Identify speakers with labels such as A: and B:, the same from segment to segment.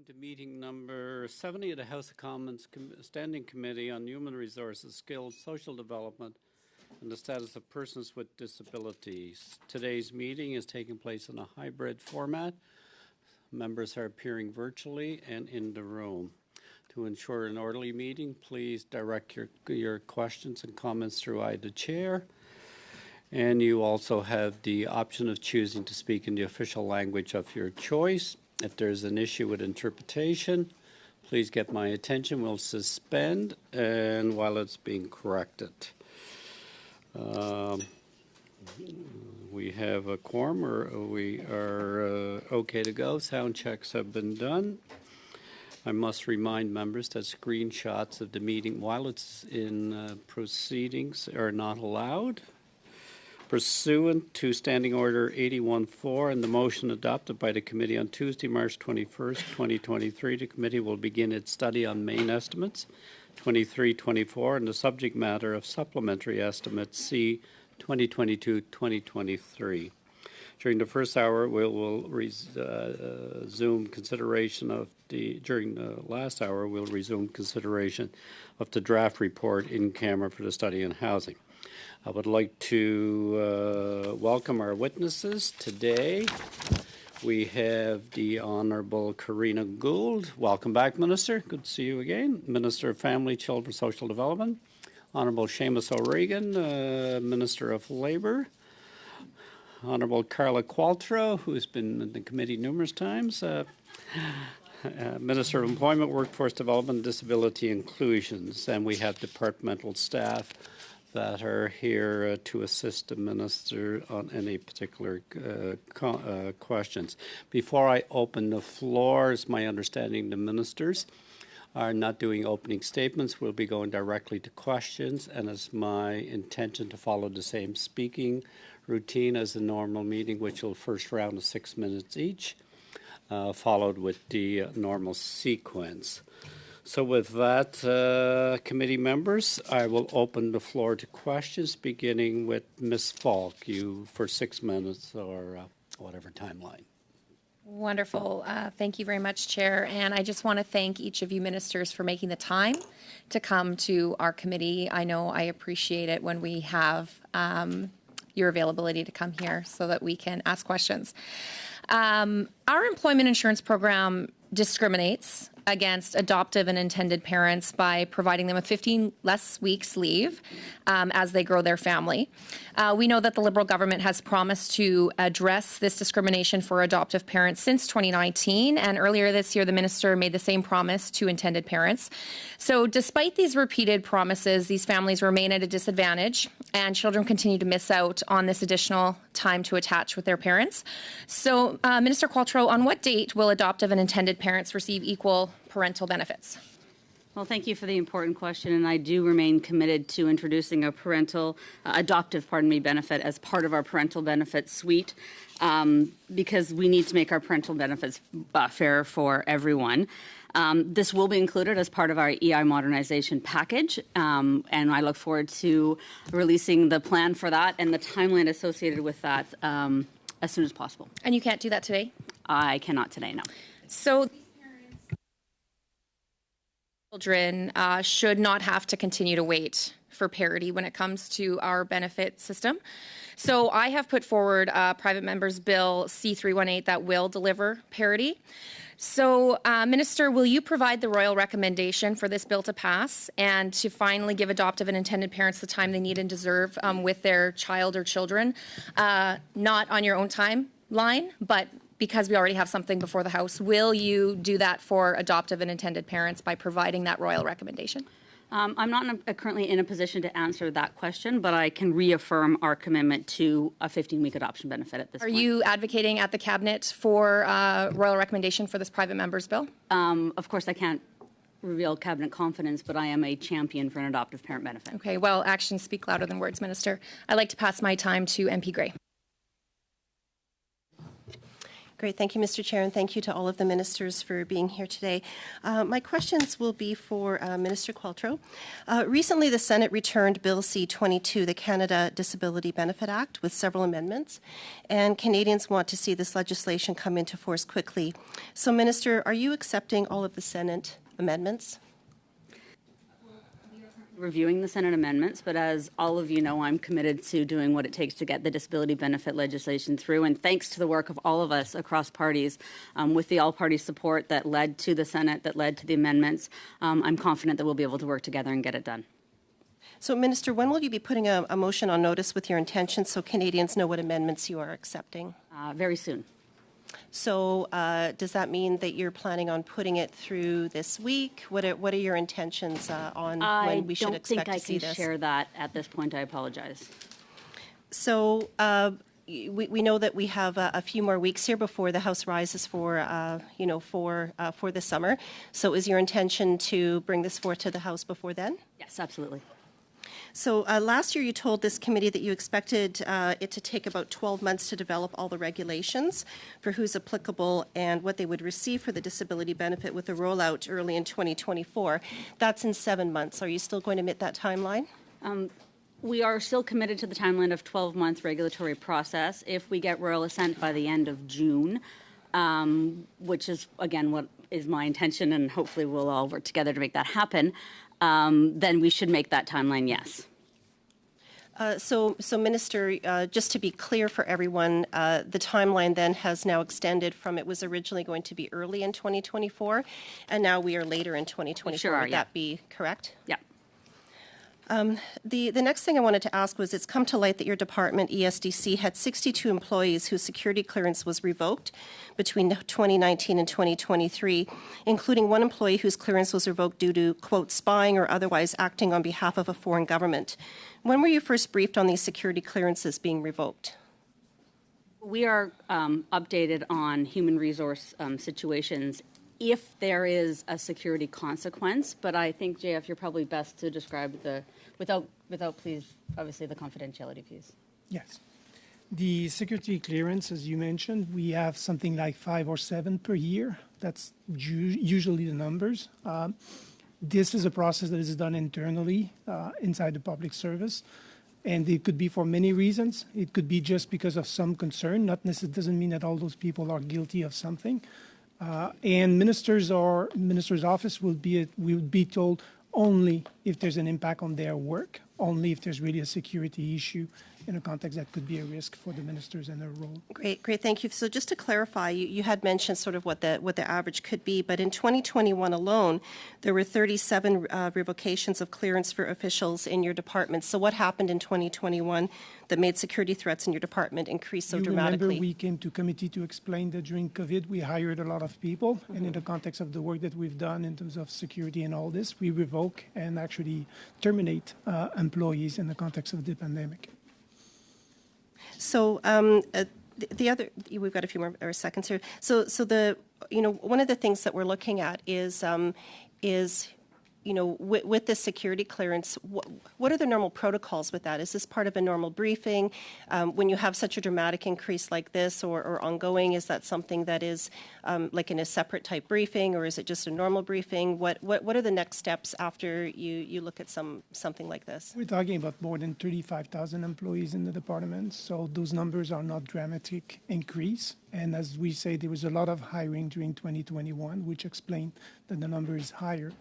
A: To meeting number 70 of the House of Commons Standing Committee on Human Resources, Skills, Social Development, and the Status of Persons with Disabilities. Today's meeting is taking place in a hybrid format. Members are appearing virtually and in the room. To ensure an orderly meeting, please direct your questions and comments through the chair. And you also have the option of choosing to speak in the official language of your choice. If there's an issue with interpretation, please get my attention. We'll suspend and while it's being corrected. We have a quorum, or we are okay to go. Sound checks have been done. I must remind members that screenshots of the meeting while it's in proceedings are not allowed. Pursuant to Standing Order 81-4 and the motion adopted by the committee on Tuesday, March 21st, 2023, the committee will begin its study on main estimates 23-24 and the subject matter of supplementary estimates C 2022-2023. During the first hour, we'll resume consideration of during the last hour, we'll resume consideration of the draft report in camera for the study on housing. I would like to welcome our witnesses today. We have the Honourable Karina Gould. Welcome back, Minister. Good to see you again. Minister of Family, Children, Social Development. Honourable Seamus O'Regan, Minister of Labour. Honourable Carla Qualtrough, who's been in the committee numerous times. Minister of Employment, Workforce Development, Disability Inclusions. And we have departmental staff that are here to assist the minister on any particular questions. Before I open the floor, it's my understanding the ministers are not doing opening statements. We'll be going directly to questions, and it's my intention to follow the same speaking routine as the normal meeting, which will first round of 6 minutes each, followed with the normal sequence. So with that, committee members, I will open the floor to questions, beginning with Ms. Falk, you for 6 minutes or whatever timeline.
B: Wonderful. Thank you very much, Chair. And I just want to thank each of you ministers for making the time to come to our committee. I know I appreciate it when we have your availability to come here so that we can ask questions. Our employment insurance program discriminates against adoptive and intended parents by providing them with 15 less weeks leave as they grow their family. We know that the Liberal government has promised to address this discrimination for adoptive parents since 2019, and earlier this year the minister made the same promise to intended parents. So despite these repeated promises, these families remain at a disadvantage and children continue to miss out on this additional time to attach with their parents. So Minister Qualtrough, on what date will adoptive and intended parents receive equal parental benefits?
C: Well, thank you for the important question, and I do remain committed to introducing a adoptive benefit as part of our parental benefit suite, because we need to make our parental benefits fair for everyone. This will be included as part of our EI modernization package, and I look forward to releasing the plan for that and the timeline associated with that as soon as possible.
B: And you can't do that today?
C: I cannot today, no.
B: So children should not have to continue to wait for parity when it comes to our benefit system. So I have put forward Private Members Bill C-318 that will deliver parity. So, Minister, will you provide the royal recommendation for this bill to pass and to finally give adoptive and intended parents the time they need and deserve with their child or children, not on your own timeline, but because we already have something before the House? Will you do that for adoptive and intended parents by providing that royal recommendation?
C: I'm not currently in a position to answer that question, but I can reaffirm our commitment to a 15-week adoption benefit at this point.
B: Are you advocating at the Cabinet for royal recommendation for this private member's bill?
C: Of course, I can't reveal Cabinet confidence, but I am a champion for an adoptive parent benefit.
B: Okay, well, actions speak louder than words, Minister. I'd like to pass my time to MP Gray.
D: Great. Thank you, Mr. Chair, and thank you to all of the ministers for being here today. My questions will be for Minister Qualtrough. Recently, the Senate returned Bill C-22, the Canada Disability Benefit Act, with several amendments, and Canadians want to see this legislation come into force quickly. So, Minister, are you accepting all of the Senate amendments?
C: Reviewing the Senate amendments, but as all of you know, I'm committed to doing what it takes to get the disability benefit legislation through. And thanks to the work of all of us across parties, with the all-party support that led to the Senate, that led to the amendments, I'm confident that we'll be able to work together and get it done.
D: So, Minister, when will you be putting a motion on notice with your intentions so Canadians know what amendments you are accepting?
C: Very soon.
D: So does that mean that you're planning on putting it through this week? What are your intentions on when we should expect to see this?
C: I don't think I can share that at this point. I apologize.
D: So we know that we have a few more weeks here before the House rises for the summer. So is your intention to bring this forth to the House before then?
C: Yes, absolutely.
D: So last year you told this committee that you expected it to take about 12 months to develop all the regulations for who's applicable and what they would receive for the disability benefit with the rollout early in 2024. That's in 7 months. Are you still going to meet that timeline?
C: We are still committed to the timeline of 12-month regulatory process. If we get royal assent by the end of June, which is, again, what is my intention, and hopefully we'll all work together to make that happen, then we should make that timeline, yes.
D: So, Minister, just to be clear for everyone, the timeline then has now extended from it was originally going to be early in 2024, and now we are later in 2024.
C: We sure are,
D: Would that be correct?
C: Yeah.
D: The next thing I wanted to ask was it's come to light that your department, ESDC, had 62 employees whose security clearance was revoked between 2019 and 2023, including one employee whose clearance was revoked due to, quote, spying or otherwise acting on behalf of a foreign government. When were you first briefed on these security clearances being revoked?
C: We are updated on human resource situations if there is a security consequence, but I think, JF, you're probably best to describe without please, obviously, the confidentiality piece.
E: Yes. The security clearance, as you mentioned, we have something like 5 or 7 per year. That's usually the numbers. This is a process that is done internally inside the public service. And it could be for many reasons. It could be just because of some concern. Not necessarily doesn't mean that all those people are guilty of something. And ministers or minister's office will be told only if there's an impact on their work, only if there's really a security issue in a context that could be a risk for the ministers and their role.
D: Great, thank you. So just to clarify, you had mentioned sort of what the average could be, but in 2021 alone, there were 37 revocations of clearance for officials in your department. So what happened in 2021 that made security threats in your department increase so dramatically?
E: Remember, we came to committee to explain that during COVID, we hired a lot of people, and in the context of the work that we've done in terms of security and all this, we revoke and actually terminate employees in the context of the pandemic.
D: So the other, we've got a few more seconds here. So one of the things that we're looking at is with the security clearance, what are the normal protocols with that? Is this part of a normal briefing? When you have such a dramatic increase like this or ongoing, is that something that is like in a separate type briefing, or is it just a normal briefing? What are the next steps after you look at something like this?
E: We're talking about more than 35,000 employees in the department, so those numbers are not dramatic increase. And as we say, there was a lot of hiring during 2021, which explained that the number is higher.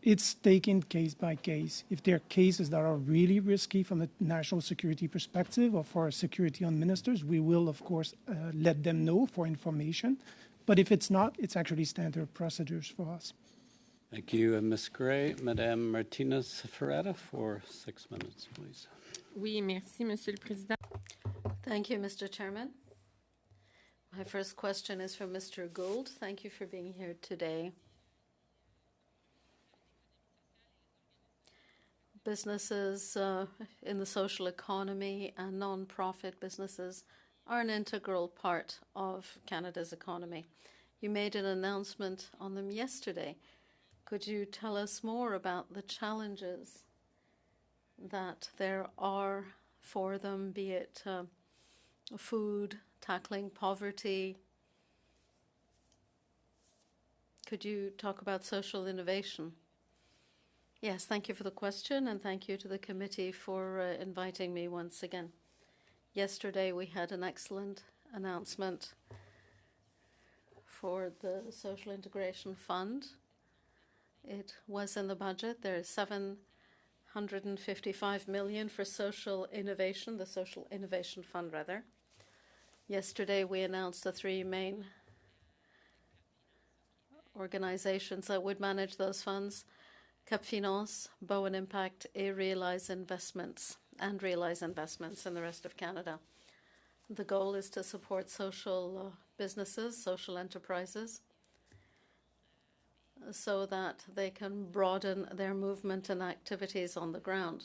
E: It's taken case by case. If there are cases that are really risky from a national security perspective or for security on ministers, we will, of course, let them know for information. But if it's not, it's actually standard procedures for us.
A: Thank you, Ms. Gray. Madame Martinez-Ferreira for 6 minutes, please.
F: Oui, merci, Monsieur le Président.
G: Thank you, Mr. Chairman. My first question is for Mr. Gould. Thank you for being here today. Businesses in the social economy and non-profit businesses are an integral part of Canada's economy. You made an announcement on them yesterday. Could you tell us more about the challenges that there are for them, be it food, tackling poverty, Could you talk about social innovation? Yes, thank you for the question, and thank you to the committee for inviting me once again. Yesterday, we had an excellent announcement for the Social Integration Fund. It was in the budget. There is 755 million for social innovation, the Social Innovation Fund, rather. Yesterday, we announced the three main organizations that would manage those funds: Cap Finance, Bowen Impact, and Realize Investments in the rest of Canada. The goal is to support social businesses, social enterprises, so that they can broaden their movement and activities on the ground.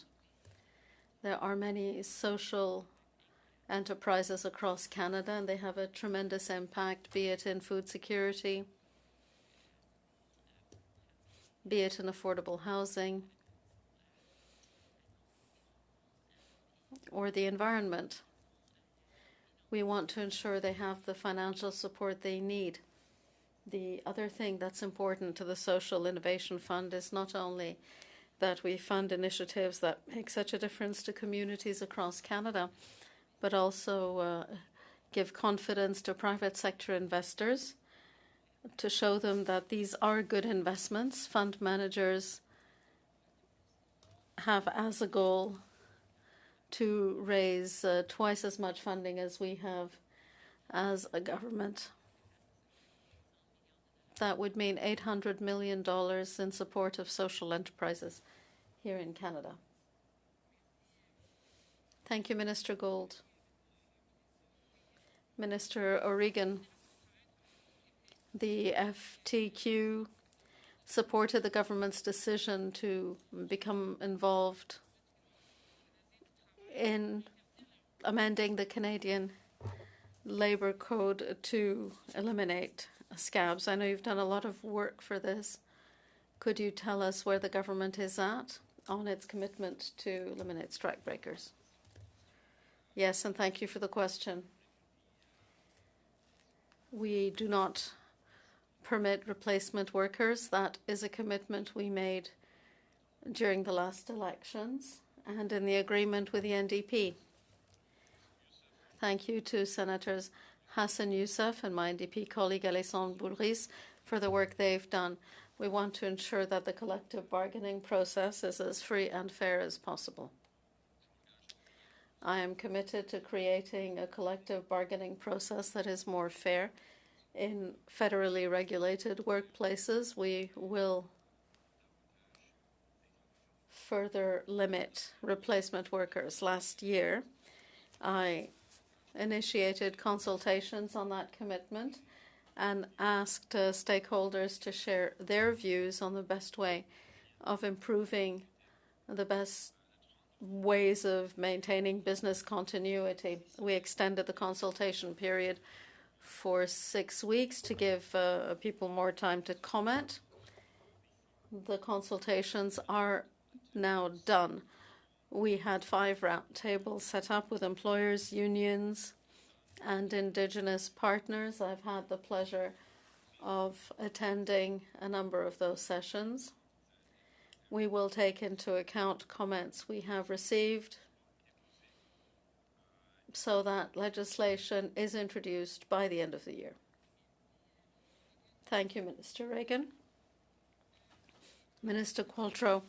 G: There are many social enterprises across Canada, and they have a tremendous impact, be it in food security, be it in affordable housing, or the environment. We want to ensure they have the financial support they need. The other thing that's important to the Social Innovation Fund is not only that we fund initiatives that make such a difference to communities across Canada, but also give confidence to private sector investors to show them that these are good investments. Fund managers have as a goal to raise twice as much funding as we have as a government. That would mean $800 million in support of social enterprises here in Canada. Thank you, Minister Gold. Minister O'Regan, the FTQ supported the government's decision to become involved in amending the Canadian Labour Code to eliminate scabs. I know you've done a lot of work for this. Could you tell us where the government is at on its commitment to eliminate strikebreakers? Yes, and thank you for the question. We do not permit replacement workers. That is a commitment we made during the last elections and in the agreement with the NDP. Thank you to Senators Hassan Youssef and my NDP colleague Alessandre Boulris for the work they've done. We want to ensure that the collective bargaining process is as free and fair as possible. I am committed to creating a collective bargaining process that is more fair. In federally regulated workplaces, we will further limit replacement workers. Last year, I initiated consultations on that commitment and asked stakeholders to share their views on the best way of improving the best ways of maintaining business continuity. We extended the consultation period for 6 weeks to give people more time to comment. The consultations are now done. We had 5 roundtables set up with employers, unions, and Indigenous partners. I've had the pleasure of attending a number of those sessions. We will take into account comments we have received so that legislation is introduced by the end of the year. Thank you, Minister Reagan. Minister Qualtrough.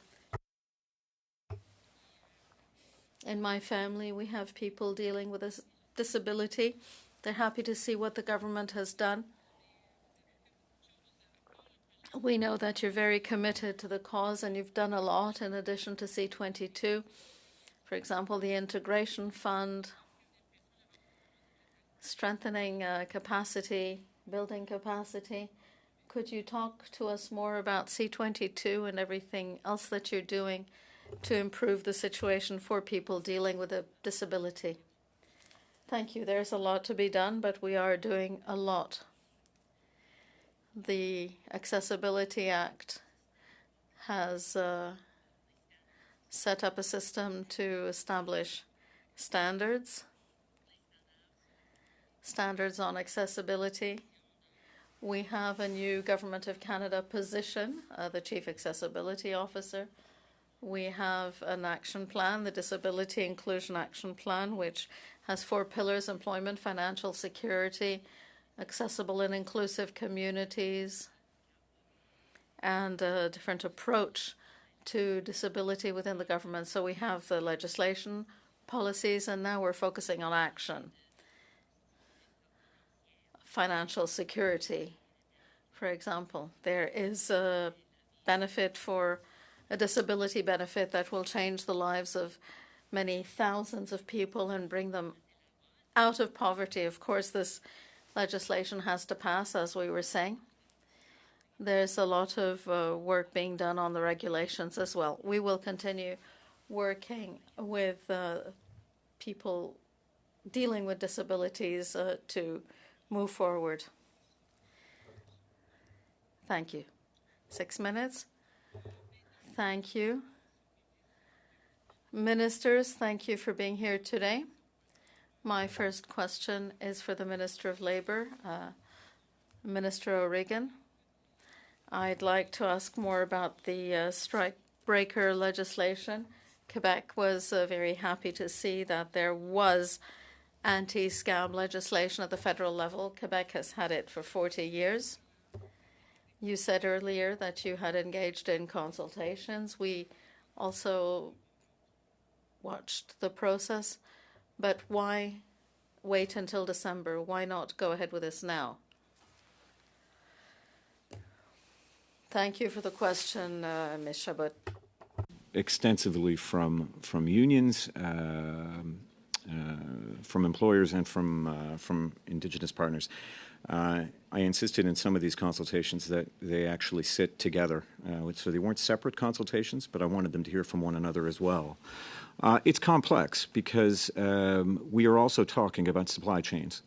G: In my family, we have people dealing with a disability. They're happy to see what the government has done. We know that you're very committed to the cause and you've done a lot in addition to C22. For example, the Integration Fund, strengthening capacity, building capacity. Could you talk to us more about C22 and everything else that you're doing to improve the situation for people dealing with a disability? Thank you. There's a lot to be done, but we are doing a lot. The Accessibility Act has set up a system to establish standards on accessibility. We have a new Government of Canada position, the Chief Accessibility Officer. We have an action plan, the Disability Inclusion Action Plan, which has 4 pillars: employment, financial security, accessible and inclusive communities, and a different approach to disability within the government. So we have the legislation, policies, and now we're focusing on action. Financial security, for example. There is a benefit for a disability benefit that will change the lives of many thousands of people and bring them out of poverty. Of course, this legislation has to pass, as we were saying. There's a lot of work being done on the regulations as well. We will continue working with people dealing with disabilities to move forward. Thank you. 6 minutes. Thank you. Ministers, thank you for being here today. My first question is for the Minister of Labour, Minister O'Regan. I'd like to ask more about the strike breaker legislation. Quebec was very happy to see that there was anti-scam legislation at the federal level. Quebec has had it for 40 years. You said earlier that you had engaged in consultations. We also watched the process, but why wait until December? Why not go ahead with this now? Thank you for the question, Ms. Chabot.
H: Extensively from unions, from employers, and from Indigenous partners. I insisted in some of these consultations that they actually sit together. So they weren't separate consultations, but I wanted them to hear from one another as well. It's complex because we are also talking about supply chains.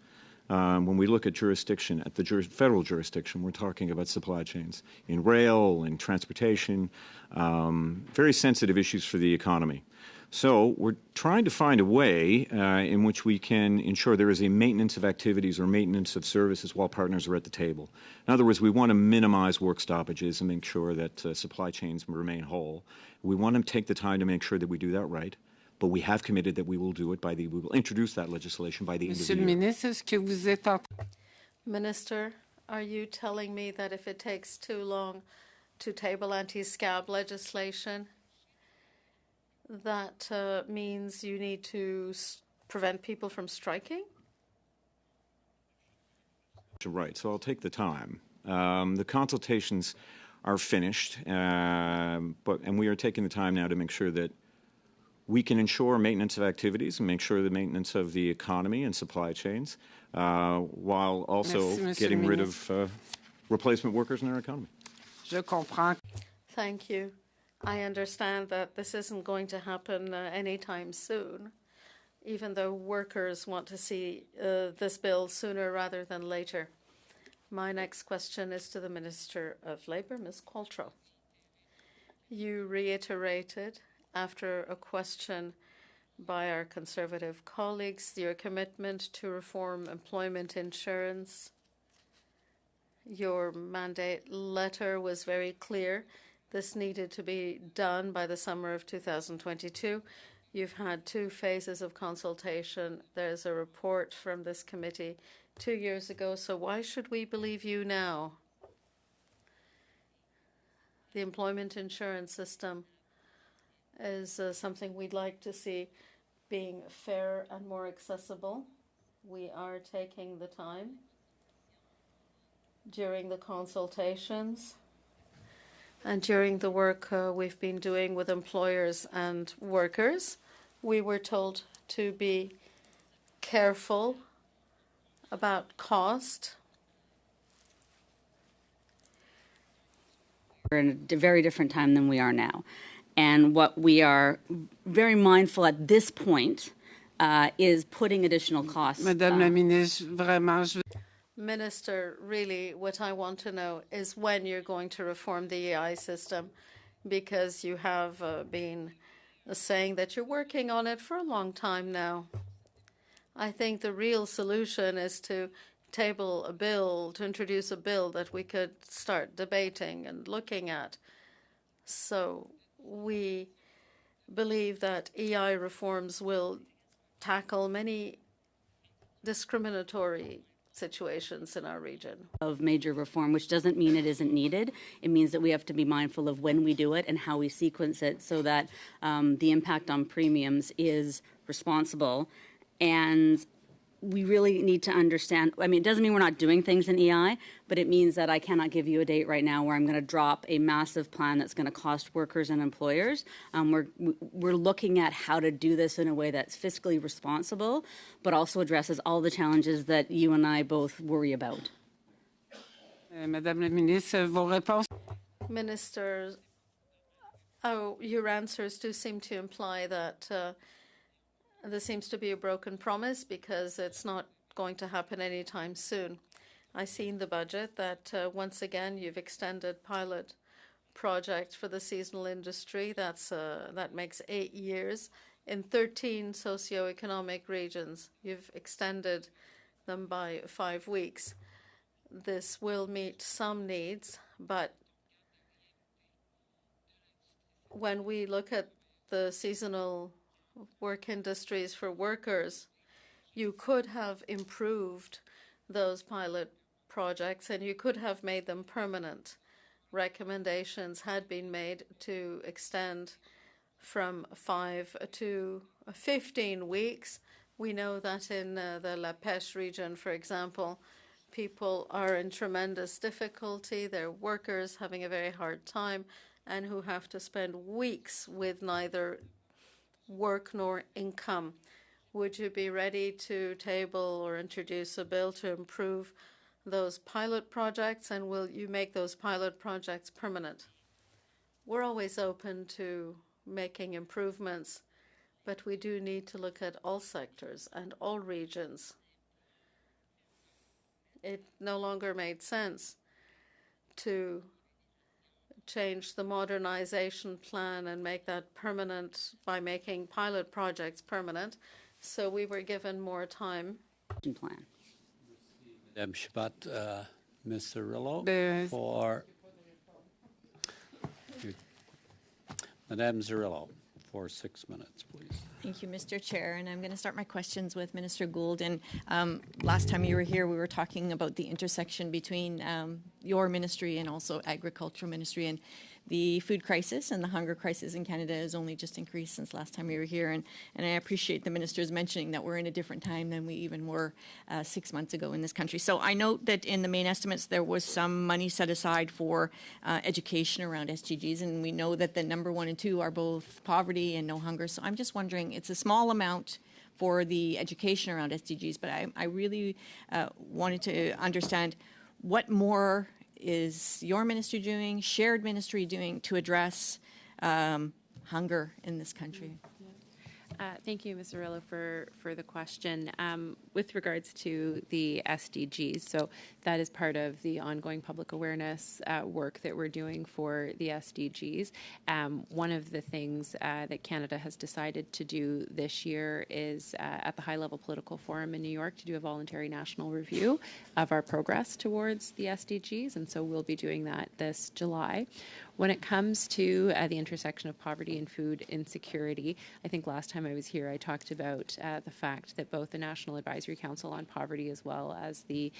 H: When we look at jurisdiction, at the federal jurisdiction, we're talking about supply chains in rail, in transportation, very sensitive issues for the economy. So we're trying to find a way in which we can ensure there is a maintenance of activities or maintenance of services while partners are at the table. In other words, we want to minimize work stoppages and make sure that supply chains remain whole. We want to take the time to make sure that we do that right. But we have committed that we will do it we will introduce that legislation by the end of the year.
F: Ministre, est-ce que vous êtes en...
G: Minister, are you telling me that if it takes too long to table anti-scab legislation, that means you need to prevent people from striking?
H: Right, so I'll take the time. The consultations are finished, and we are taking the time now to make sure that we can ensure maintenance of activities and make sure the maintenance of the economy and supply chains, while also getting rid of replacement workers in our economy.
F: Je comprends.
G: Thank you. I understand that this isn't going to happen anytime soon, even though workers want to see this bill sooner rather than later. My next question is to the Minister of Labour, Ms. Qualtrough. You reiterated, after a question by our Conservative colleagues, your commitment to reform employment insurance. Your mandate letter was very clear. This needed to be done by the summer of 2022. You've had 2 phases of consultation. There's a report from this committee 2 years ago, so why should we believe you now? The employment insurance system is something we'd like to see being fair and more accessible. We are taking the time during the consultations and during the work we've been doing with employers and workers. We were told to be careful about cost.
C: We're in a very different time than we are now. And what we are very mindful at this point is putting additional costs.
F: Madame la Ministre, vraiment,
G: Minister, really what I want to know is when you're going to reform the EI system, because you have been saying that you're working on it for a long time now. I think the real solution is to table a bill, to introduce a bill that we could start debating and looking at. So we believe that EI reforms will tackle many discriminatory situations in our region.
C: Of major reform, which doesn't mean it isn't needed. It means that we have to be mindful of when we do it and how we sequence it so that the impact on premiums is responsible. And we really need to understand, I mean, it doesn't mean we're not doing things in EI, but it means that I cannot give you a date right now where I'm going to drop a massive plan that's going to cost workers and employers. We're looking at how to do this in a way that's fiscally responsible, but also addresses all the challenges that you and I both worry about.
F: Madame la ministre, vos réponses.
G: Ministers, your answers do seem to imply that there seems to be a broken promise because it's not going to happen anytime soon. I see in the budget that once again you've extended pilot project for the seasonal industry. That makes 8 years in 13 socioeconomic regions. You've extended them by 5 weeks. This will meet some needs, but when we look at the seasonal work industries for workers, you could have improved those pilot projects and you could have made them permanent. Recommendations had been made to extend from 5 to 15 weeks. We know that in the La Pêche region, for example, people are in tremendous difficulty. They're workers having a very hard time and who have to spend weeks with neither work nor income. Would you be ready to table or introduce a bill to improve those pilot projects, and will you make those pilot projects permanent? We're always open to making improvements, but we do need to look at all sectors and all regions. It no longer made sense to change the modernization plan and make that permanent by making pilot projects permanent. So we were given more time.
C: Plan.
A: Madame Chabot, Ms. Cirillo
F: The-
A: for Madame Cirillo for 6 minutes, please.
I: Thank you, Mr. Chair. And I'm going to start my questions with Minister Gould. And last time you were here, we were talking about the intersection between your ministry and also agricultural ministry. And the food crisis and the hunger crisis in Canada has only just increased since last time we were here. And I appreciate the ministers mentioning that we're in a different time than we even were 6 months ago in this country. So I note that in the main estimates, there was some money set aside for education around SDGs. And we know that the number 1 and 2 are both poverty and no hunger. So I'm just wondering, it's a small amount for the education around SDGs, but I really wanted to understand what more is your ministry doing, shared ministry doing to address hunger in this country?
J: Thank you, Ms. Cirillo, for the question. With regards to the SDGs, so that is part of the ongoing public awareness work that we're doing for the SDGs. One of the things that Canada has decided to do this year is at the high-level political forum in New York to do a voluntary national review of our progress towards the SDGs, and so we'll be doing that this July. When it comes to the intersection of poverty and food insecurity, I think last time I was here, I talked about the fact that both the National Advisory Council on Poverty as well as the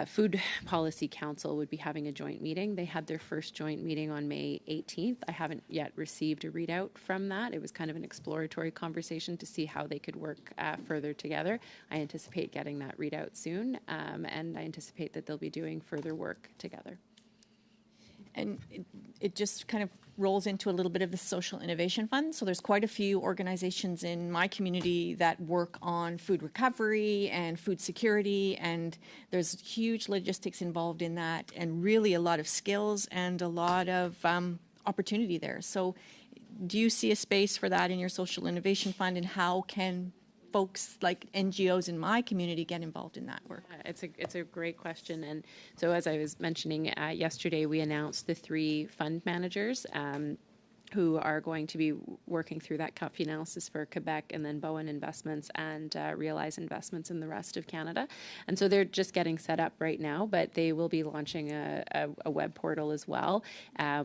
J: Food Policy Council would be having a joint meeting. They had their first joint meeting on May 18th. I haven't yet received a readout from that. It was kind of an exploratory conversation to see how they could work further together. I anticipate getting that readout soon, and I anticipate that they'll be doing further work together.
I: And it just kind of rolls into a little bit of the Social Innovation Fund. So there's quite a few organizations in my community that work on food recovery and food security, and there's huge logistics involved in that, and really a lot of skills and a lot of opportunity there. So do you see a space for that in your Social Innovation Fund, and how can folks like NGOs in my community get involved in that work?
J: It's a great question. And so as I was mentioning yesterday, we announced the 3 fund managers who are going to be working through that CUPFI analysis for Quebec, and then Bowen Investments and Realize Investments in the rest of Canada. And so they're just getting set up right now, but they will be launching a web portal as well,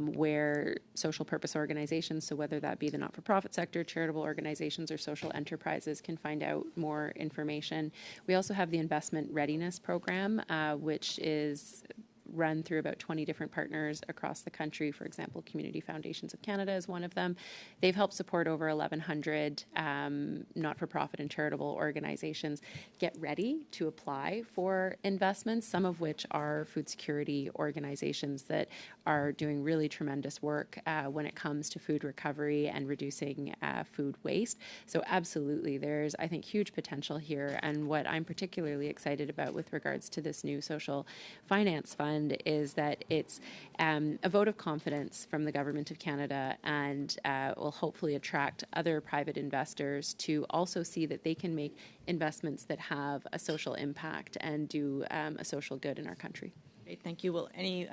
J: where social purpose organizations, so whether that be the not-for-profit sector, charitable organizations, or social enterprises, can find out more information. We also have the Investment Readiness Program, which is run through about 20 different partners across the country. For example, Community Foundations of Canada is one of them. They've helped support over 1,100 not-for-profit and charitable organizations get ready to apply for investments, some of which are food security organizations that are doing really tremendous work when it comes to food recovery and reducing food waste. So absolutely, there's, I think, huge potential here. And what I'm particularly excited about with regards to this new social finance fund is that it's a vote of confidence from the Government of Canada, and will hopefully attract other private investors to also see that they can make investments that have a social impact and do a social good in our country.
I: Great, thank you. Well, any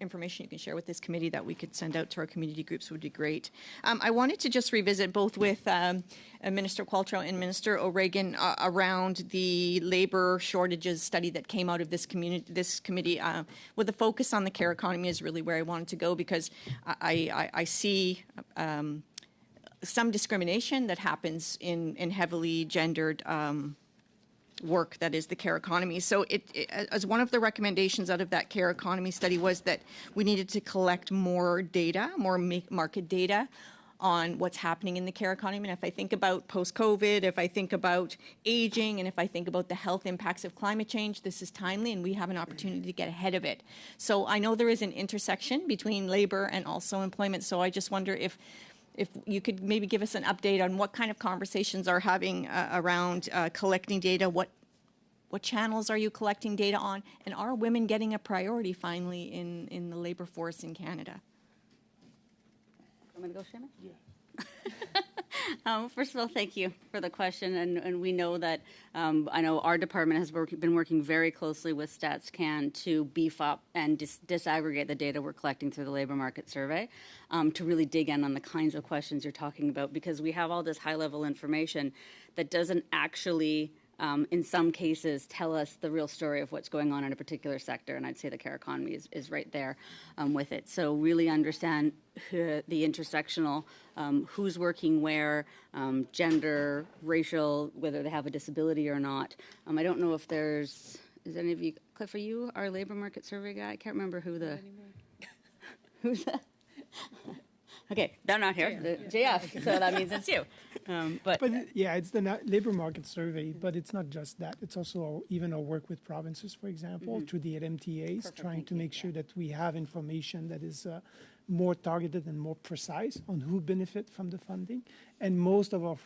I: information you can share with this committee that we could send out to our community groups would be great. I wanted to just revisit both with Minister Qualtrough and Minister O'Regan around the labor shortages study that came out of this committee. With a focus on the care economy is really where I wanted to go, because I see some discrimination that happens in heavily gendered work that is the care economy. So as one of the recommendations out of that care economy study was that we needed to collect more data, more market data on what's happening in the care economy. And if I think about post-COVID, if I think about aging, and if I think about the health impacts of climate change, this is timely, and we have an opportunity to get ahead of it. So I know there is an intersection between labor and also employment. So I just wonder if you could maybe give us an update on what kind of conversations are having around collecting data, what channels are you collecting data on, and are women getting a priority finally in the labor force in Canada?
C: Want me to go, Shaman? Yeah. First of all, thank you for the question, and we know that I know our department has been working very closely with StatsCan to beef up and disaggregate the data we're collecting through the labor market survey, to really dig in on the kinds of questions you're talking about, because we have all this high-level information that doesn't actually in some cases tell us the real story of what's going on in a particular sector, and I'd say the care economy is right there with it. So really understand the intersectional, who's working where, gender, racial, whether they have a disability or not. I don't know if is any of you, Cliff, are you our labor market survey guy? I can't remember who's that? Okay, they're not here. The JF, so that means it's you. But
E: yeah, it's the labor market survey, but it's not just that. It's also even our work with provinces, for example, through the LMTAs, trying to make sure that we have information that is more targeted and more precise on who benefit from the funding. And most of our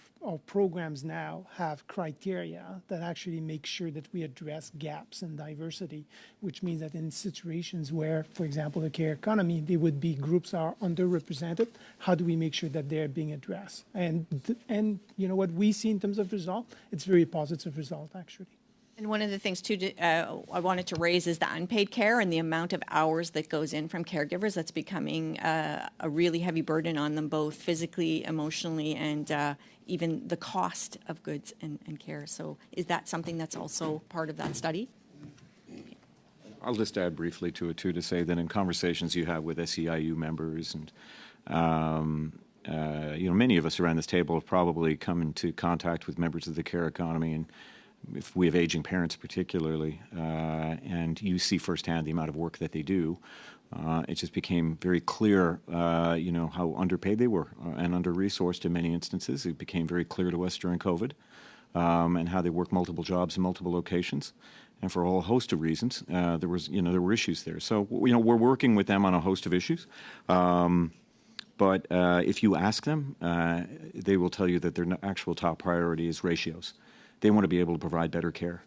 E: programs now have criteria that actually make sure that we address gaps in diversity, which means that in situations where, for example, the care economy, there would be groups are underrepresented, how do we make sure that they're being addressed? And you know what we see in terms of result, it's very positive result, actually.
I: And one of the things, too, I wanted to raise is the unpaid care and the amount of hours that goes in from caregivers. That's becoming a really heavy burden on them, both physically, emotionally, and even the cost of goods and care. So is that something that's also part of that study?
H: I'll just add briefly to it, too, to say that in conversations you have with SEIU members and many of us around this table have probably come into contact with members of the care economy, and if we have aging parents particularly, and you see firsthand the amount of work that they do, it just became very clear, how underpaid they were and under-resourced in many instances. It became very clear to us during COVID, and how they work multiple jobs in multiple locations. And for a whole host of reasons, there were issues there. So, we're working with them on a host of issues. But if you ask them, they will tell you that their actual top priority is ratios. They want to be able to provide better care.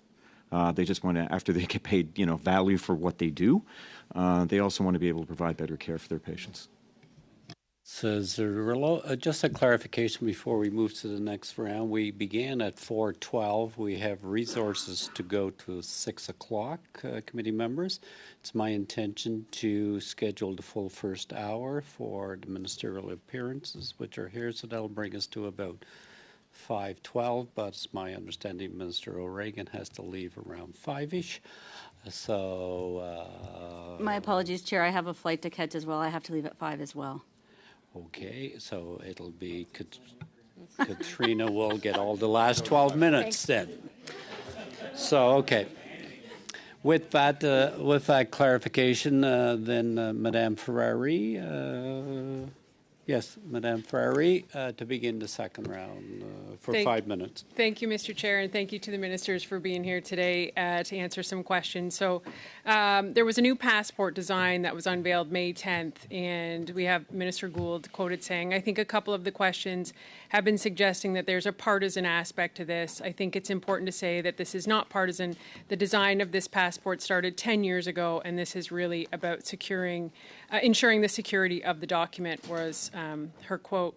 H: They just want to, after they get paid, value for what they do, they also want to be able to provide better care for their patients.
A: Cirillo, just a clarification before we move to the next round. We began at 4:12. We have resources to go to 6 o'clock, committee members. It's my intention to schedule the full first hour for the ministerial appearances, which are here, so that'll bring us to about 5:12, but it's my understanding Minister O'Regan has to leave around 5-ish. So...
C: My apologies, Chair. I have a flight to catch as well. I have to leave at 5 as well.
A: Okay, so it'll be Katrina will get all the last 12 minutes then. So, okay. With that clarification, then Madame Ferrari, yes, Madame Ferrari, to begin the second round for 5 minutes.
F: Thank you, Mr. Chair, and thank you to the ministers for being here today to answer some questions. So there was a new passport design that was unveiled May 10th, and we have Minister Gould quoted saying, I think a couple of the questions have been suggesting that there's a partisan aspect to this. I think it's important to say that this is not partisan. The design of this passport started 10 years ago, and this is really about ensuring the security of the document, was her quote.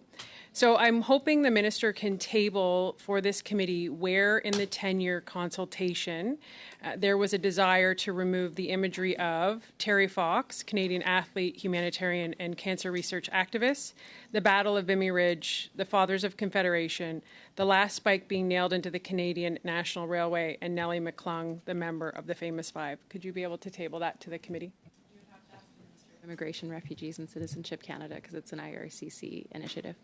F: So I'm hoping the minister can table for this committee where in the 10-year consultation there was a desire to remove the imagery of Terry Fox, Canadian athlete, humanitarian, and cancer research activist, the Battle of Vimy Ridge, the Fathers of Confederation, the last spike being nailed into the Canadian National Railway, and Nellie McClung, the member of the Famous Five. Could you be able to table that to the committee?
J: Immigration, Refugees, and Citizenship Canada, because it's an IRCC initiative.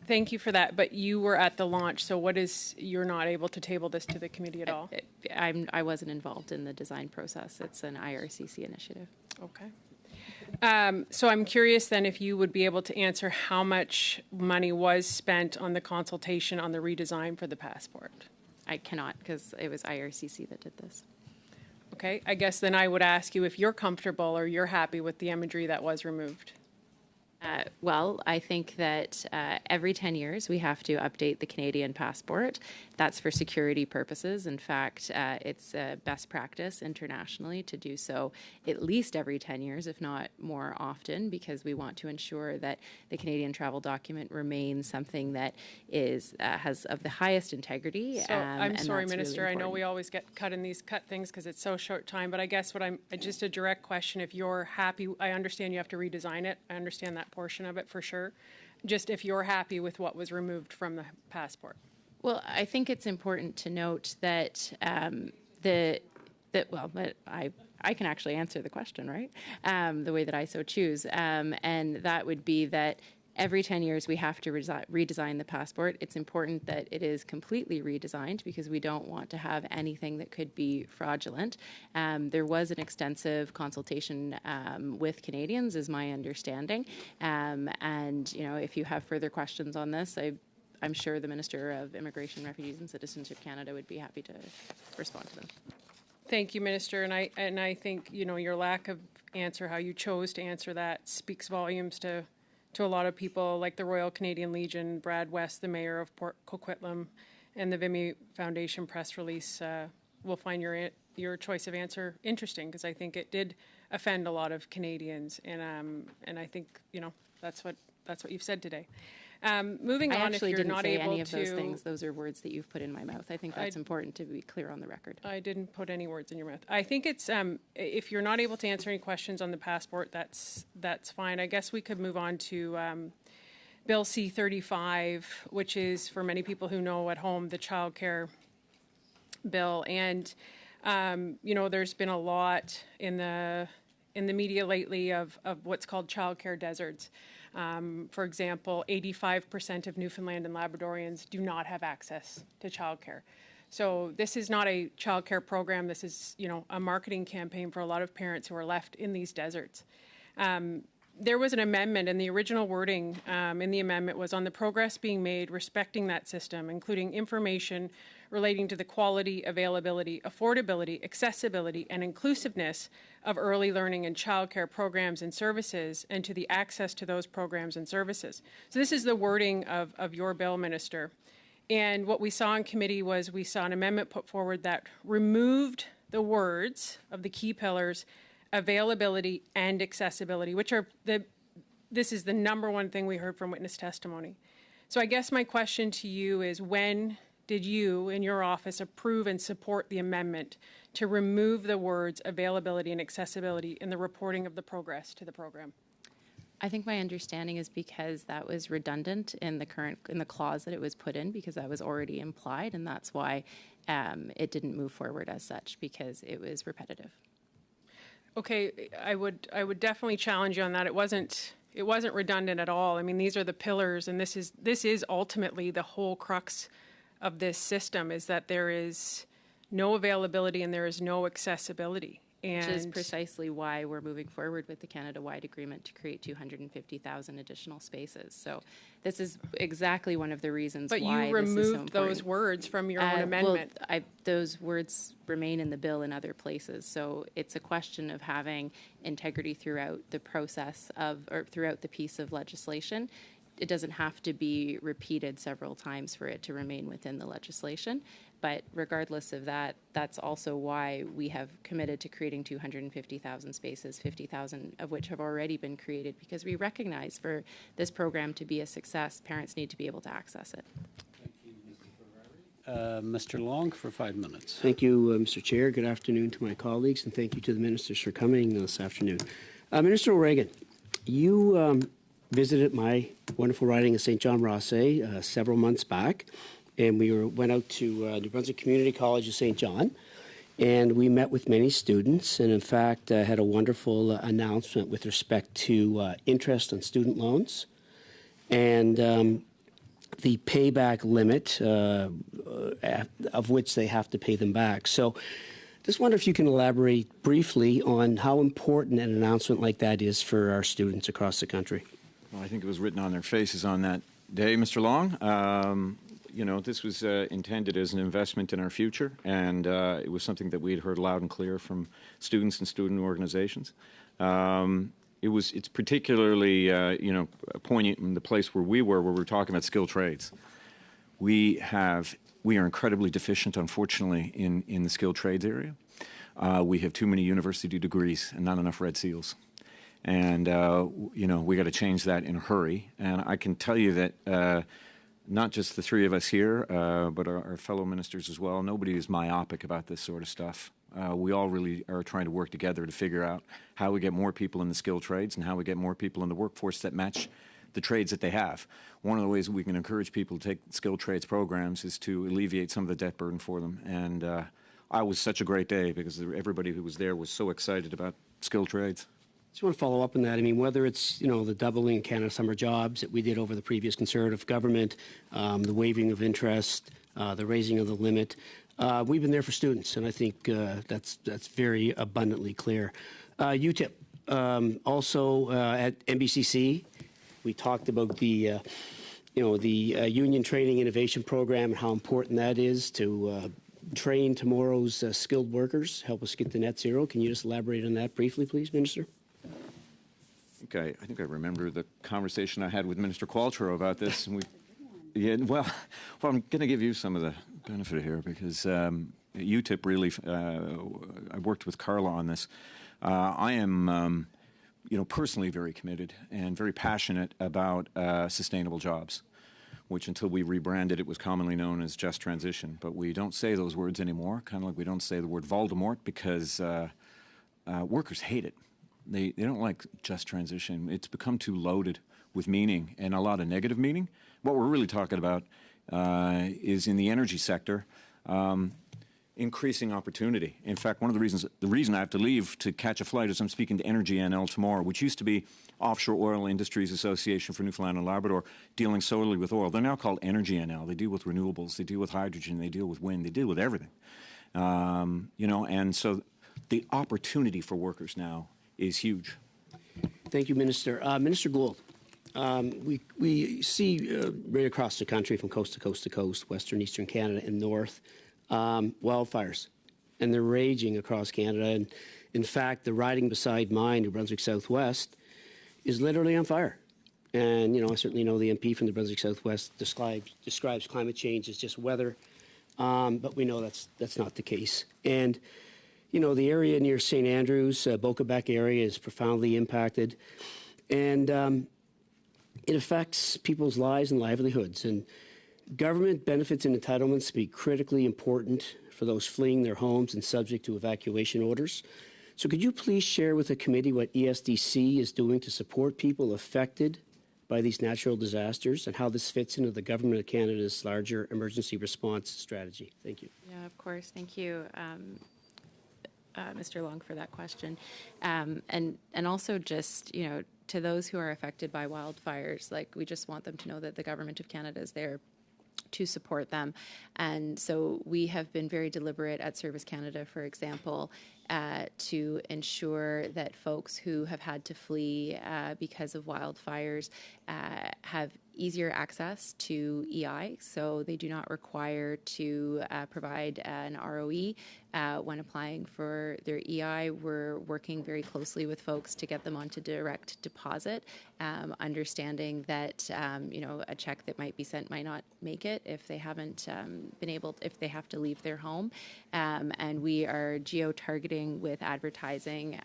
F: Thank you for that, but you were at the launch, so you're not able to table this to the committee at all?
J: I wasn't involved in the design process. It's an IRCC initiative.
F: Okay. So I'm curious then if you would be able to answer how much money was spent on the consultation on the redesign for the passport.
J: I cannot, because it was IRCC that did this.
F: Okay, I guess then I would ask you if you're comfortable or you're happy with the imagery that was removed.
J: Well, I think that every 10 years we have to update the Canadian passport. That's for security purposes. In fact, it's best practice internationally to do so at least every 10 years, if not more often, because we want to ensure that the Canadian travel document remains something that has of the highest integrity.
F: So I'm sorry, Minister,
J: really
F: I know we always get cut things because it's so short time, but I guess just a direct question, if you're happy, I understand you have to redesign it. I understand that portion of it for sure. Just if you're happy with what was removed from the passport.
J: Well, I think it's important to note that I can actually answer the question, right? The way that I so choose, and that would be that every 10 years we have to redesign the passport. It's important that it is completely redesigned because we don't want to have anything that could be fraudulent. There was an extensive consultation with Canadians, is my understanding. And, you know, if you have further questions on this, I'm sure the Minister of Immigration, Refugees and Citizenship Canada would be happy to respond to them.
F: Thank you, Minister. And I think, you know, your lack of answer, how you chose to answer that, speaks volumes to a lot of people like the Royal Canadian Legion, Brad West, the Mayor of Port Coquitlam, and the Vimy Foundation press release. Will find your choice of answer interesting because I think it did offend a lot of Canadians, and I think, you know, that's what you've said today. Moving on, if you're not able to... I actually didn't say any of those things. Those are words that you've put in my mouth. I think that's important to be clear on the record. I didn't put any words in your mouth. I think it's, if you're not able to answer any questions on the passport, that's fine. I guess we could move on to Bill C-35, which is, for many people who know at home, the childcare bill. And, you know, there's been a lot in the media lately of what's called childcare deserts. For example, 85% of Newfoundland and Labradorians do not have access to childcare. So this is not a childcare program. This is, you know, a marketing campaign for a lot of parents who are left in these deserts. There was an amendment, and the original wording in the amendment was on the progress being made respecting that system, including information relating to the quality, availability, affordability, accessibility, and inclusiveness of early learning and childcare programs and services, and to the access to those programs and services. So this is the wording of your bill, Minister. And what we saw in committee was we saw an amendment put forward that removed the words of the key pillars, availability and accessibility, which are the this is the number one thing we heard from witness testimony. So I guess my question to you is, when did you in your office approve and support the amendment to remove the words availability and accessibility in the reporting of the progress to the program?
J: I think my understanding is because that was redundant in the clause that it was put in, because that was already implied, and that's why it didn't move forward as such, because it was repetitive.
F: Okay, I would definitely challenge you on that. It wasn't redundant at all. I mean, these are the pillars, and this is ultimately the whole crux of this system, is that there is no availability and there is no accessibility. And
J: Which is precisely why we're moving forward with the Canada-wide agreement to create 250,000 additional spaces. So this is exactly one of the reasons
F: But
J: why
F: you
J: this is so
F: removed those
J: important.
F: words from your own amendment.
J: Well, those words remain in the bill in other places. So it's a question of having integrity throughout the process or throughout the piece of legislation. It doesn't have to be repeated several times for it to remain within the legislation. But regardless of that, that's also why we have committed to creating 250,000 spaces, 50,000 of which have already been created, because we recognize for this program to be a success, parents need to be able to access it.
A: Mr. Long for 5 minutes.
K: Thank you, Mr. Chair. Good afternoon to my colleagues, and thank you to the ministers for coming this afternoon. Minister O'Regan, you visited my wonderful riding of St. John Rothsay several months back, and we went out to New Brunswick Community College of St. John, and we met with many students, and in fact had a wonderful announcement with respect to interest on student loans and the payback limit of which they have to pay them back. So just wonder if you can elaborate briefly on how important an announcement like that is for our students across the country.
H: Well, I think it was written on their faces on that day, Mr. Long. You know, this was intended as an investment in our future, and it was something that we had heard loud and clear from students and student organizations. It's particularly, poignant in the place where we were talking about skilled trades. We are incredibly deficient, unfortunately, in the skilled trades area. We have too many university degrees and not enough red seals. And, we got to change that in a hurry. And I can tell you that not just the three of us here, but our fellow ministers as well, nobody is myopic about this sort of stuff. We all really are trying to work together to figure out how we get more people in the skilled trades and how we get more people in the workforce that match the trades that they have. One of the ways we can encourage people to take skilled trades programs is to alleviate some of the debt burden for them. And I was such a great day because everybody who was there was so excited about skilled trades.
K: Just want to follow up on that. I mean, whether it's, the doubling of Canada Summer Jobs that we did over the previous Conservative government, the waiving of interest, the raising of the limit, we've been there for students, and I think that's very abundantly clear. UTIP, also at NBCC, we talked about the Union Training Innovation Program and how important that is to train tomorrow's skilled workers, help us get to net zero. Can you just elaborate on that briefly, please, Minister?
H: I think I remember the conversation I had with Minister Qualtrough about this. And I'm going to give you some of the benefit here because UTIP really, I worked with Carla on this. I am, personally very committed and very passionate about sustainable jobs, which until we rebranded, it was commonly known as just transition. But we don't say those words anymore, kind of like we don't say the word Voldemort because workers hate it. They don't like just transition. It's become too loaded with meaning and a lot of negative meaning. What we're really talking about is in the energy sector, increasing opportunity. In fact, the reason I have to leave to catch a flight is I'm speaking to Energy NL tomorrow, which used to be Offshore Oil Industries Association for Newfoundland and Labrador, dealing solely with oil. They're now called Energy NL. They deal with renewables. They deal with hydrogen. They deal with wind. They deal with everything. And so the opportunity for workers now is huge.
K: Thank you, Minister. Minister Gould, we see right across the country from coast to coast to coast, western, eastern Canada, and north, wildfires, and they're raging across Canada. And in fact, the riding beside mine, New Brunswick Southwest, is literally on fire. And, I certainly know the MP from the Brunswick Southwest describes climate change as just weather, but we know that's not the case. And the area near St. Andrews, Boca Bec area is profoundly impacted. And, It affects people's lives and livelihoods, and government benefits and entitlements be critically important for those fleeing their homes and subject to evacuation orders. So could you please share with the committee what ESDC is doing to support people affected by these natural disasters and how this fits into the Government of Canada's larger emergency response strategy? Thank you.
J: Yeah, of course. Thank you, Mr. Long, for that question. And also just, to those who are affected by wildfires, like, we just want them to know that the Government of Canada is there to support them. And so we have been very deliberate at Service Canada, for example, to ensure that folks who have had to flee because of wildfires have easier access to EI, so they do not require to provide an ROE when applying for their EI. We're working very closely with folks to get them onto direct deposit, understanding that a check that might be sent might not make it if they haven't if they have to leave their home, and we are geo-targeting with advertising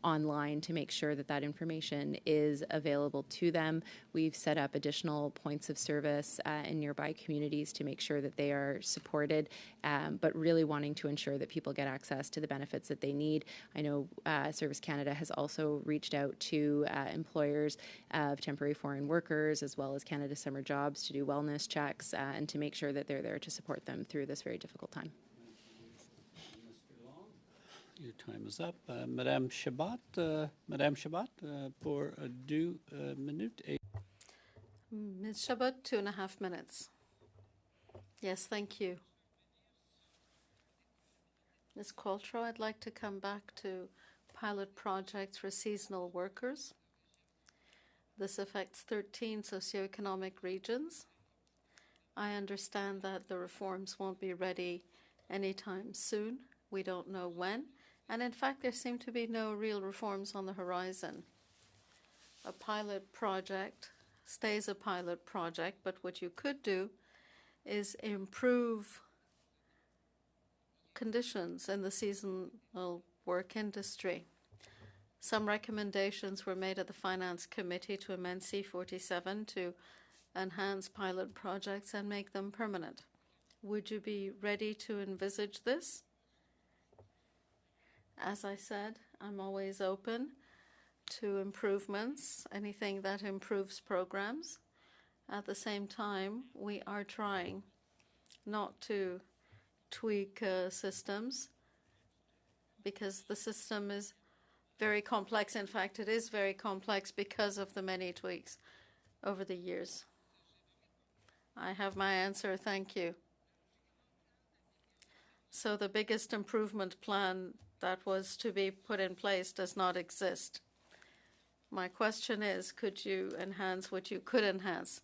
J: online to make sure that that information is available to them. We've set up additional points of service in nearby communities to make sure that they are supported, but really wanting to ensure that people get access to the benefits that they need. I know Service Canada has also reached out to employers of temporary foreign workers as well as Canada Summer Jobs to do wellness checks and to make sure that they're there to support them through this very difficult time.
A: Your time is up. Madame Chabot, pour 2 minutes.
G: Ms. Chabot, 2.5 minutes. Yes, thank you. Ms. Qualtrough, I'd like to come back to pilot projects for seasonal workers. This affects 13 socioeconomic regions. I understand that the reforms won't be ready anytime soon. We don't know when. And in fact, there seem to be no real reforms on the horizon. A pilot project stays a pilot project, but what you could do is improve conditions in the seasonal work industry. Some recommendations were made at the Finance Committee to amend C-47 to enhance pilot projects and make them permanent. Would you be ready to envisage this? As I said, I'm always open to improvements, anything that improves programs. At the same time, we are trying not to tweak systems because the system is very complex. In fact, it is very complex because of the many tweaks over the years. I have my answer. Thank you. So the biggest improvement plan that was to be put in place does not exist. My question is, could you enhance what you could enhance?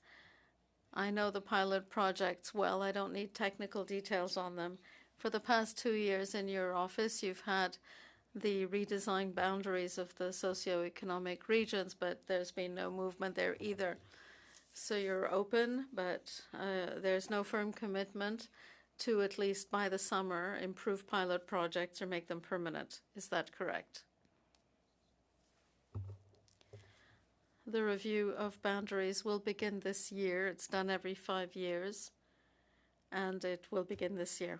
G: I know the pilot projects well. I don't need technical details on them. For the past 2 years in your office, you've had the redesigned boundaries of the socioeconomic regions, but there's been no movement there either. So you're open, but there's no firm commitment to, at least by the summer, improve pilot projects or make them permanent. Is that correct? The review of boundaries will begin this year. It's done every 5 years, and it will begin this year.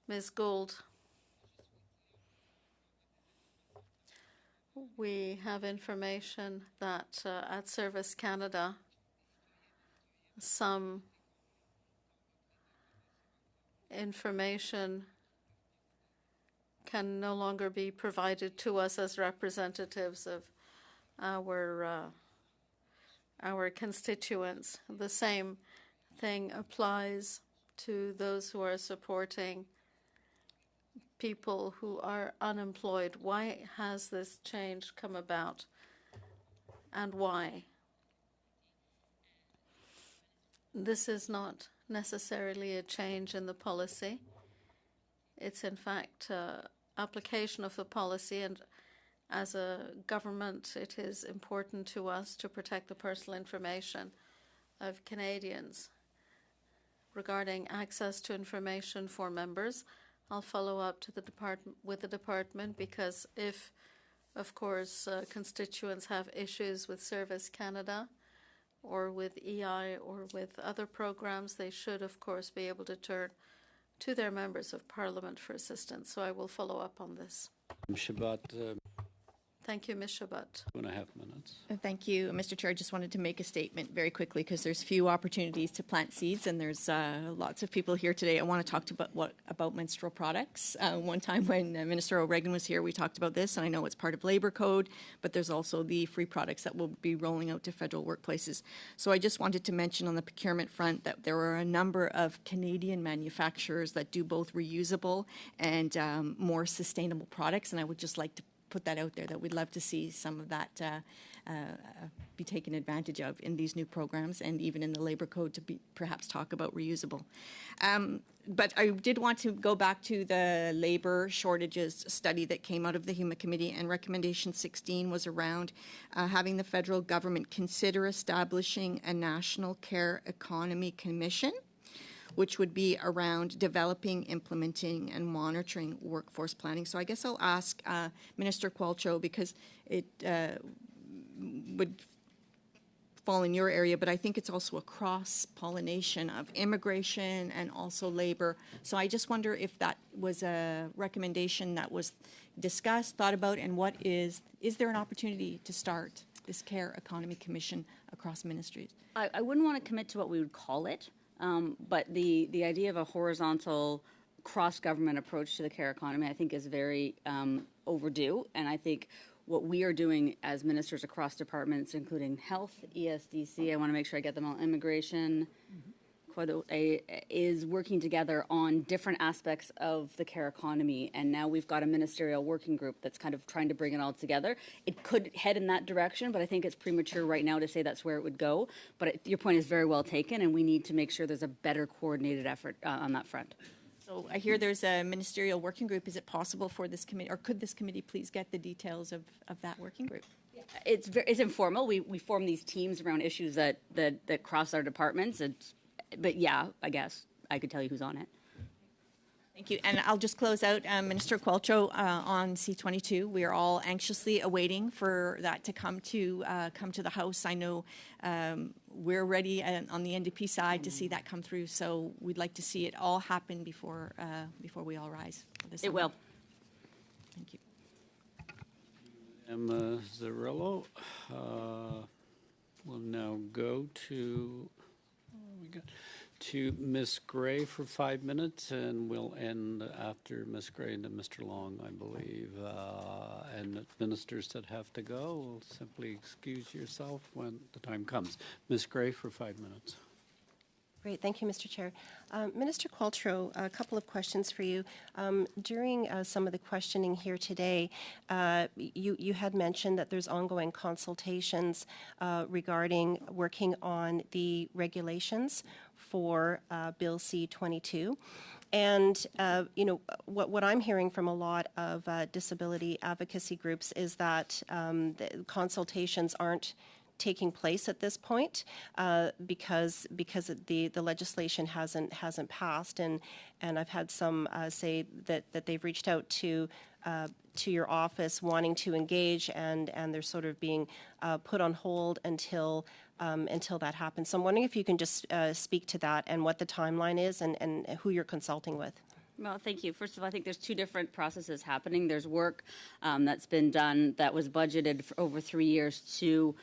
G: Ms. Gould, we have information that at Service Canada, some information can no longer be provided to us as representatives of our constituents. The same thing applies to those who are supporting people who are unemployed. Why has this change come about, and why? This is not necessarily a change in the policy. It's in fact application of the policy, and as a government, it is important to us to protect the personal information of Canadians. Regarding access to information for members, I'll follow up to the department with the department, because if of course, constituents have issues with Service Canada or with EI or with other programs, they should, of course, be able to turn to their members of Parliament for assistance. So I will follow up on this.
A: Shabbat,
G: Thank you, Ms. Shabat.
A: 2.5 minutes.
I: Thank you, Mr. Chair. I just wanted to make a statement very quickly because there's few opportunities to plant seeds, and there's lots of people here today. I want to talk about menstrual products. One time when Minister O'Regan was here, we talked about this, and I know it's part of Labour Code, but there's also the free products that will be rolling out to federal workplaces. So I just wanted to mention on the procurement front that there are a number of Canadian manufacturers that do both reusable and more sustainable products, and I would just like to put that out there, that we'd love to see some of that be taken advantage of in these new programs and even in the Labour Code to be perhaps talk about reusable. But I did want to go back to the labour shortages study that came out of the HUMA Committee, and recommendation 16 was around having the federal government consider establishing a National Care Economy Commission, which would be around developing, implementing, and monitoring workforce planning. So I guess I'll ask Minister Qualtrough, because it would fall in your area, but I think it's also a cross-pollination of immigration and also labor. So I just wonder if that was a recommendation that was discussed, thought about, and what is there an opportunity to start this Care Economy Commission across ministries?
C: I wouldn't want to commit to what we would call it. But the idea of a horizontal cross-government approach to the care economy, I think, is very overdue. And I think what we are doing as ministers across departments, including health, ESDC, I want to make sure I get them all, immigration, is working together on different aspects of the care economy. And now we've got a ministerial working group that's kind of trying to bring it all together. It could head in that direction, but I think it's premature right now to say that's where it would go. But your point is very well taken, and we need to make sure there's a better coordinated effort on that front.
I: So I hear there's a ministerial working group. Is it possible for this committee, or could this committee please get the details of that working group?
C: It's informal. We form these teams around issues that cross our departments. But yeah, I guess I could tell you who's on it.
I: Thank you. And I'll just close out, Minister Qualtrough, on C-22. We are all anxiously awaiting for that to come to the House. I know we're ready on the NDP side to see that come through. So we'd like to see it all happen before we all rise.
C: It will.
I: Thank you.
A: Emma Zarello. We'll now go to Ms. Gray for 5 minutes, and we'll end after Ms. Gray into Mr. Long, I believe. And ministers that have to go will simply excuse yourself when the time comes. Ms. Gray for 5 minutes.
D: Great, thank you, Mr. Chair. Minister Qualtrough, a couple of questions for you. During some of the questioning here today, you had mentioned that there's ongoing consultations regarding working on the regulations for Bill C-22. And, what I'm hearing from a lot of disability advocacy groups is that the consultations aren't taking place at this point because the legislation hasn't passed, and I've had some say that they've reached out to your office wanting to engage, and they're sort of being put on hold until that happens. So I'm wondering if you can just speak to that and what the timeline is and who you're consulting with.
C: Well, thank you. First of all, I think there's two different processes happening. There's work that's been done that was budgeted for over 3 years to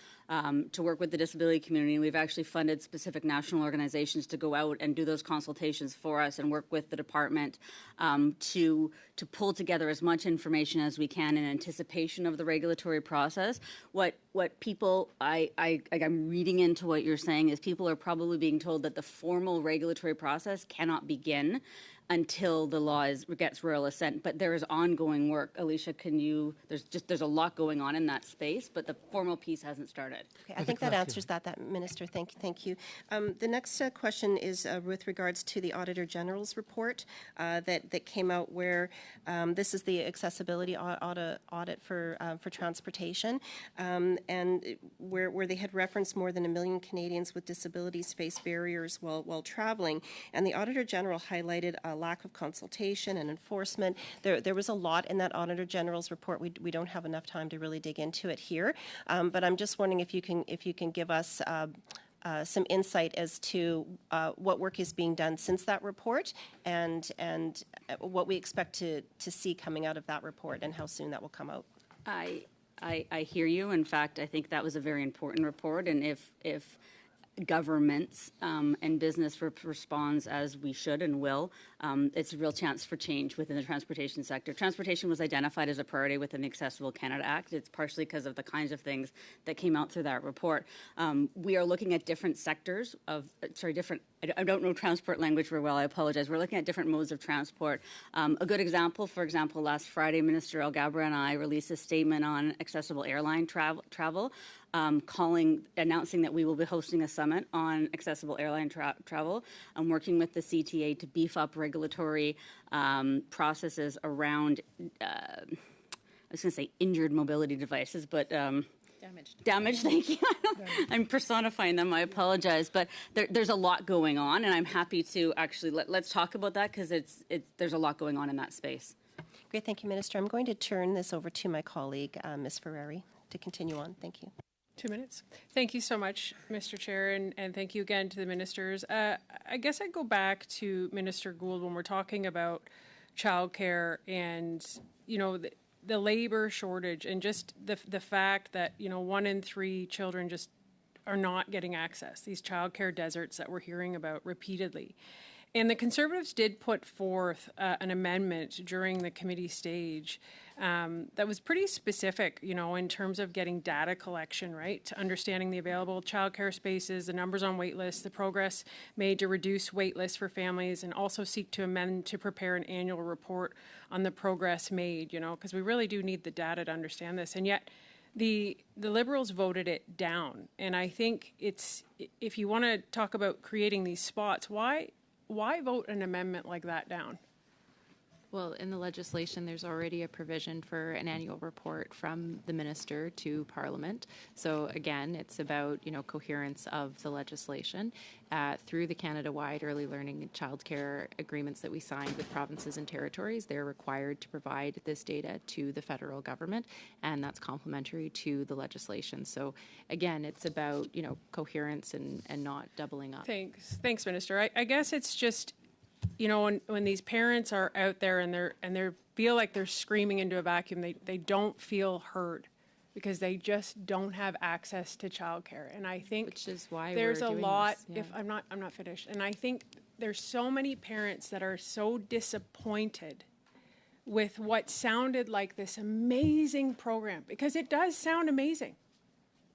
C: work with the disability community. We've actually funded specific national organizations to go out and do those consultations for us and work with the department to pull together as much information as we can in anticipation of the regulatory process. What people, I'm reading into what you're saying, is people are probably being told that the formal regulatory process cannot begin until the law gets royal assent. But there is ongoing work. Alicia, there's a lot going on in that space, but the formal piece hasn't started.
D: Okay, I think that answers that, Minister. Thank you. The next question is with regards to the Auditor General's report that came out, where this is the accessibility audit for transportation, and where they had referenced more than 1 million Canadians with disabilities face barriers while traveling, and the Auditor General highlighted a lack of consultation and enforcement. There was a lot in that Auditor General's report. We don't have enough time to really dig into it here, but I'm just wondering if you can give us some insight as to what work is being done since that report and what we expect to see coming out of that report and how soon that will come out.
C: I hear you. In fact, I think that was a very important report, and if governments and business responds as we should and will, it's a real chance for change within the transportation sector. Transportation was identified as a priority within the Accessible Canada Act. It's partially because of the kinds of things that came out through that report. We are looking at different sectors of, I don't know transport language very well, I apologize. We're looking at different modes of transport. A good example, for example, last Friday, Minister Alghabra and I released a statement on accessible airline travel, announcing that we will be hosting a summit on accessible airline travel. I'm working with the CTA to beef up regulatory processes around, I was going to say injured mobility devices, but Damage, thank you. I'm personifying them, I apologize. But there's a lot going on, and I'm happy to actually, let's talk about that because there's a lot going on in that space.
D: Great, thank you, Minister. I'm going to turn this over to my colleague, Ms. Ferrari, to continue on. Thank you.
F: 2 minutes. Thank you so much, Mr. Chair, and thank you again to the ministers. I guess I'd go back to Minister Gould when we're talking about childcare and, the labor shortage and just the fact that, 1 in 3 children just are not getting access, these childcare deserts that we're hearing about repeatedly. And the Conservatives did put forth an amendment during the committee stage that was pretty specific, in terms of getting data collection, right, to understanding the available childcare spaces, the numbers on wait lists, the progress made to reduce wait lists for families, and also seek to amend to prepare an annual report on the progress made, because we really do need the data to understand this. And yet the Liberals voted it down. And I think if you want to talk about creating these spots, why vote an amendment like that down?
J: Well, in the legislation, there's already a provision for an annual report from the minister to Parliament. So again, it's about, coherence of the legislation. Through the Canada-wide early learning and childcare agreements that we signed with provinces and territories, they're required to provide this data to the federal government, and that's complementary to the legislation. So again, it's about, coherence and not doubling up.
F: Thanks, Minister. I guess it's just, when these parents are out there and they feel like they're screaming into a vacuum, they don't feel heard because they just don't have access to childcare. And I think
J: which is why
F: there's
J: we're
F: a
J: doing
F: lot.
J: this, yeah.
F: If I'm not finished, and I think there's so many parents that are so disappointed with what sounded like this amazing program, because it does sound amazing.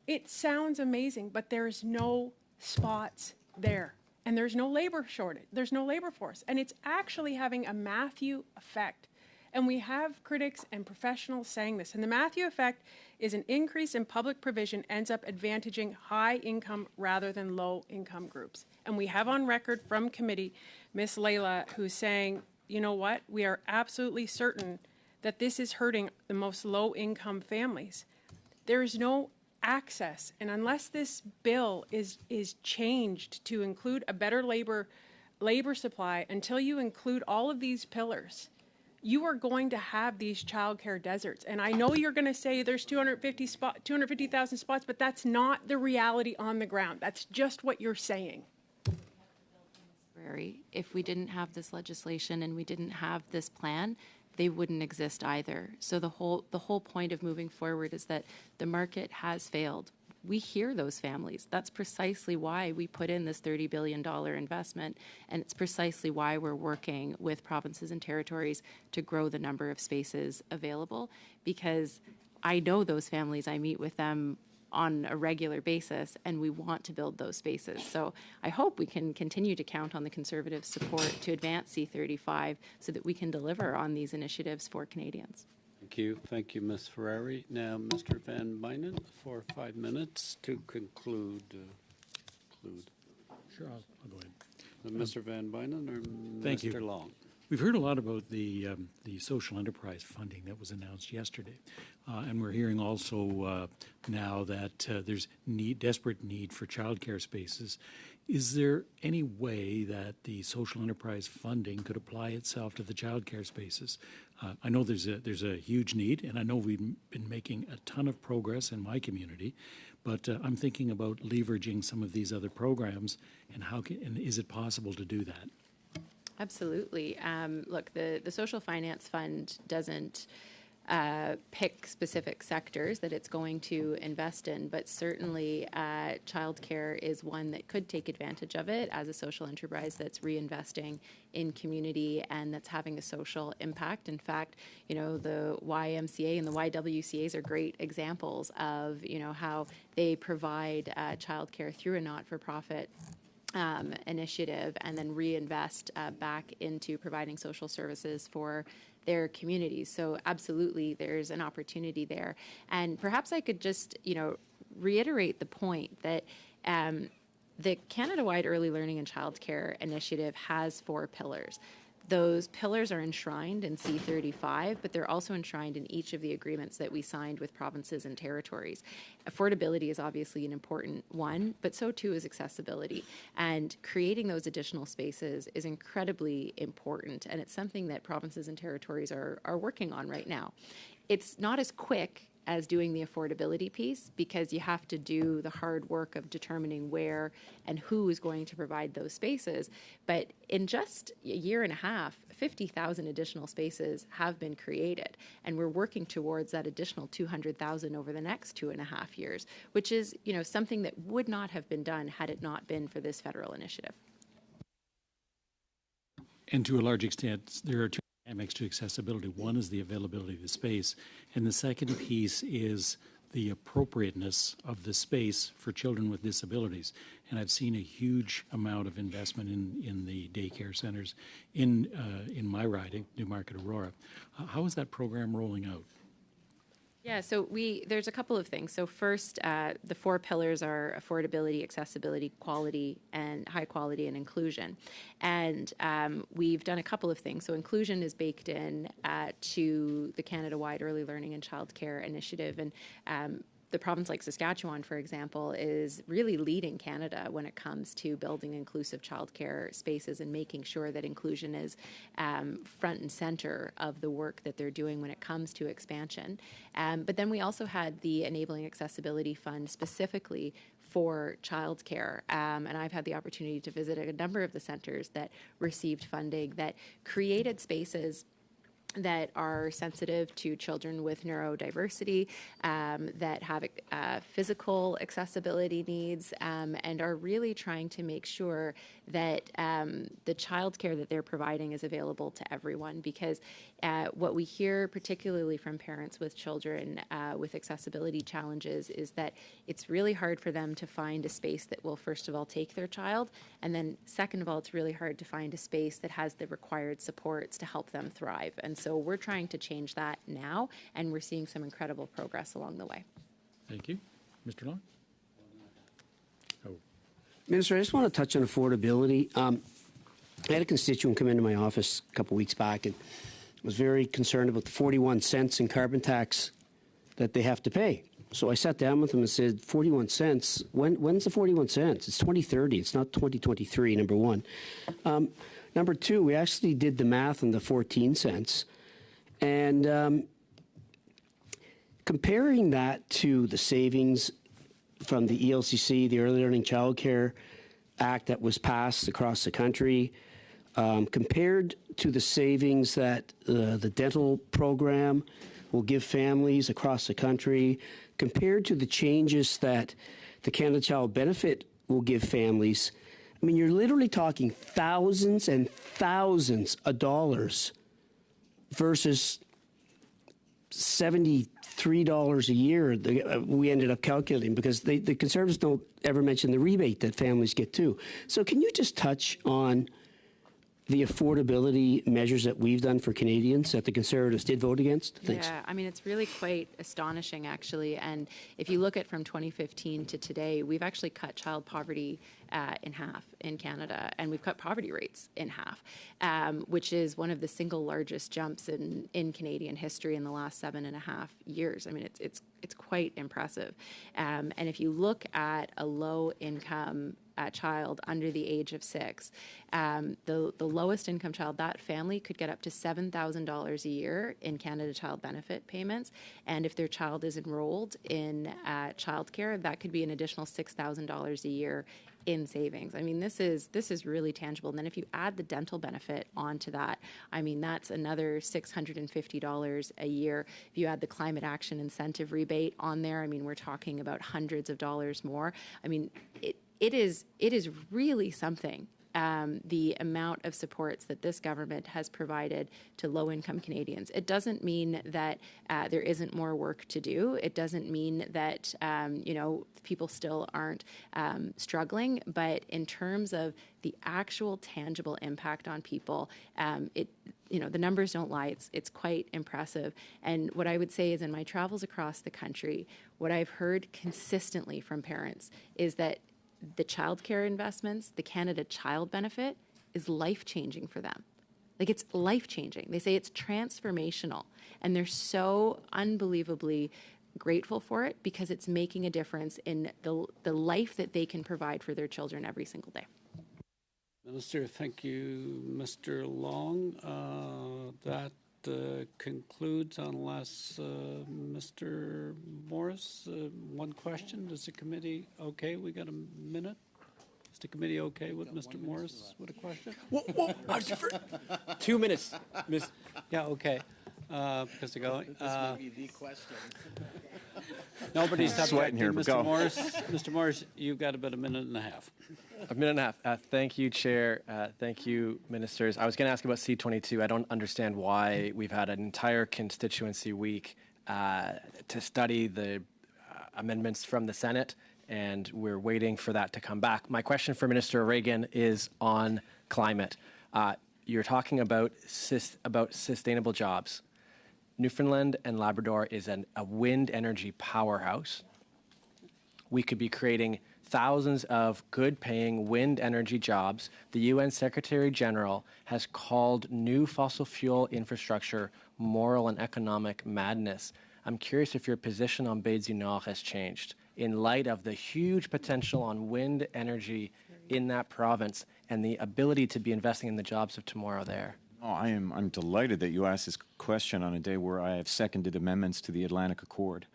F: It sounds amazing, but there's no spots there. And there's no labor shortage. There's no labor force. And it's actually having a Matthew effect. And we have critics and professionals saying this. And the Matthew effect is an increase in public provision ends up advantaging high income rather than low income groups. And we have on record from committee Ms. Layla, who's saying, you know what, we are absolutely certain that this is hurting the most low income families. There is no access, and unless this bill is changed to include a better labor supply, until you include all of these pillars, you are going to have these childcare deserts. And I know you're going to say there's 250,000 spots, but that's not the reality on the ground. That's just what you're saying.
J: If we didn't have this legislation and we didn't have this plan, they wouldn't exist either. So the whole point of moving forward is that the market has failed. We hear those families. That's precisely why we put in this $30 billion investment, and it's precisely why we're working with provinces and territories to grow the number of spaces available, because I know those families, I meet with them on a regular basis, and we want to build those spaces. So I hope we can continue to count on the Conservative support to advance C35 so that we can deliver on these initiatives for Canadians.
A: Thank you, Ms. Ferrari. Now, Mr. Van Bynen, for 5 minutes to conclude.
L: Sure, I'll go ahead.
A: Mr. Van Bynen or
L: Thank
A: Mr.
L: you.
A: Long?
L: We've heard a lot about the social enterprise funding that was announced yesterday, and we're hearing also now that there's desperate need for childcare spaces Is there any way that the social enterprise funding could apply itself to the childcare spaces? I know there's a huge need, and I know we've been making a ton of progress in my community, but I'm thinking about leveraging some of these other programs, and and is it possible to do that?
J: Absolutely. Look, the Social Finance Fund doesn't pick specific sectors that it's going to invest in, but certainly childcare is one that could take advantage of it as a social enterprise that's reinvesting in community and that's having a social impact. In fact, you know, the YMCA and the YWCAs are great examples of, you know, how they provide childcare through a not-for-profit initiative and then reinvest back into providing social services for their communities. So absolutely, there's an opportunity there. And perhaps I could just, you know, reiterate the point that the Canada-wide Early Learning and Childcare Initiative has 4 pillars. Those pillars are enshrined in C35, but they're also enshrined in each of the agreements that we signed with provinces and territories. Affordability is obviously an important one, but so too is accessibility. And creating those additional spaces is incredibly important, and it's something that provinces and territories are working on right now. It's not as quick as doing the affordability piece because you have to do the hard work of determining where and who is going to provide those spaces. But in just a year and a half, 50,000 additional spaces have been created. And we're working towards that additional 200,000 over the next 2.5 years, which is, you know, something that would not have been done had it not been for this federal initiative.
L: And to a large extent, there are two dynamics to accessibility. One is the availability of the space, and the second piece is the appropriateness of the space for children with disabilities. And I've seen a huge amount of investment in the daycare centers in my riding, Newmarket Aurora. How is that program rolling out?
J: Yeah, so there's a couple of things. So first, the 4 pillars are affordability, accessibility, quality, and high quality and inclusion. And we've done a couple of things. So inclusion is baked in to the Canada-wide Early Learning and Childcare Initiative. And the province like Saskatchewan, for example, is really leading Canada when it comes to building inclusive childcare spaces and making sure that inclusion is front and center of the work that they're doing when it comes to expansion. But then we also had the Enabling Accessibility Fund specifically for childcare. And I've had the opportunity to visit a number of the centers that received funding that created spaces that are sensitive to children with neurodiversity, that have physical accessibility needs, and are really trying to make sure that the childcare that they're providing is available to everyone. Because what we hear, particularly from parents with children with accessibility challenges, is that it's really hard for them to find a space that will, first of all, take their child, and then second of all, it's really hard to find a space that has the required supports to help them thrive. And so we're trying to change that now, and we're seeing some incredible progress along the way.
L: Thank you. Mr. Long?
K: Minister, I just want to touch on affordability. I had a constituent come into my office a couple of weeks back and was very concerned about the 41 cents in carbon tax that they have to pay. So I sat down with them and said, 41 cents? When's the 41 cents? It's 2030. It's not 2023, number one. Number two, we actually did the math on the 14 cents. And comparing that to the savings from the ELCC, the Early Learning Childcare Act that was passed across the country, compared to the savings that the dental program will give families across the country, compared to the changes that the Canada Child Benefit will give families, I mean, you're literally talking thousands and thousands of dollars versus $73 a year we ended up calculating, because the Conservatives don't ever mention the rebate that families get too. So can you just touch on the affordability measures that we've done for Canadians that the Conservatives did vote against? Thanks.
J: Yeah, I mean, it's really quite astonishing, actually. And if you look at from 2015 to today, we've actually cut child poverty in half in Canada, and we've cut poverty rates in half, which is one of the single largest jumps in Canadian history in the last 7.5 years. I mean, it's quite impressive. And if you look at a low-income child under the age of 6. The lowest income child, that family could get up to $7,000 a year in Canada Child Benefit payments. And if their child is enrolled in childcare, that could be an additional $6,000 a year in savings. I mean, this is really tangible. And then if you add the dental benefit onto that, I mean, that's another $650 a year. If you add the climate action incentive rebate on there, I mean, we're talking about hundreds of dollars more. I mean, it is really something. The amount of supports that this government has provided to low-income Canadians. It doesn't mean that there isn't more work to do. It doesn't mean that people still aren't struggling. But in terms of the actual tangible impact on people, the numbers don't lie. It's quite impressive. And what I would say is, in my travels across the country, what I've heard consistently from parents is that the childcare investments, the Canada Child Benefit, is life-changing for them. Like, it's life-changing. They say it's transformational, and they're so unbelievably grateful for it because it's making a difference in the life that they can provide for their children every single day.
A: Minister, thank you, Mr. Long. That concludes, unless Mr. Morris, one question. Is the committee okay? We got a minute. Is the committee okay with Mr. Morris with a question?
M: Whoa, 2 minutes, Miss.
A: Yeah, okay. Because they're going.
K: This may be the question.
A: Nobody's
H: sweating here, but
A: Mr.
H: go.
A: Morris, Mr. Morris, you've got about a minute and a half.
M: A minute and a half. Thank you, Chair. Thank you, ministers. I was going to ask about C-22. I don't understand why we've had an entire constituency week to study the amendments from the Senate, and we're waiting for that to come back. My question for Minister O'Regan is on climate. You're talking about sustainable jobs. Newfoundland and Labrador is a wind energy powerhouse. We could be creating thousands of good-paying wind energy jobs. The UN Secretary General has called new fossil fuel infrastructure moral and economic madness. I'm curious if your position on Baie du Nord has changed in light of the huge potential on wind energy in that province and the ability to be investing in the jobs of tomorrow there.
H: Oh, I'm delighted that you asked this question on a day where I have seconded amendments to the Atlantic Accord,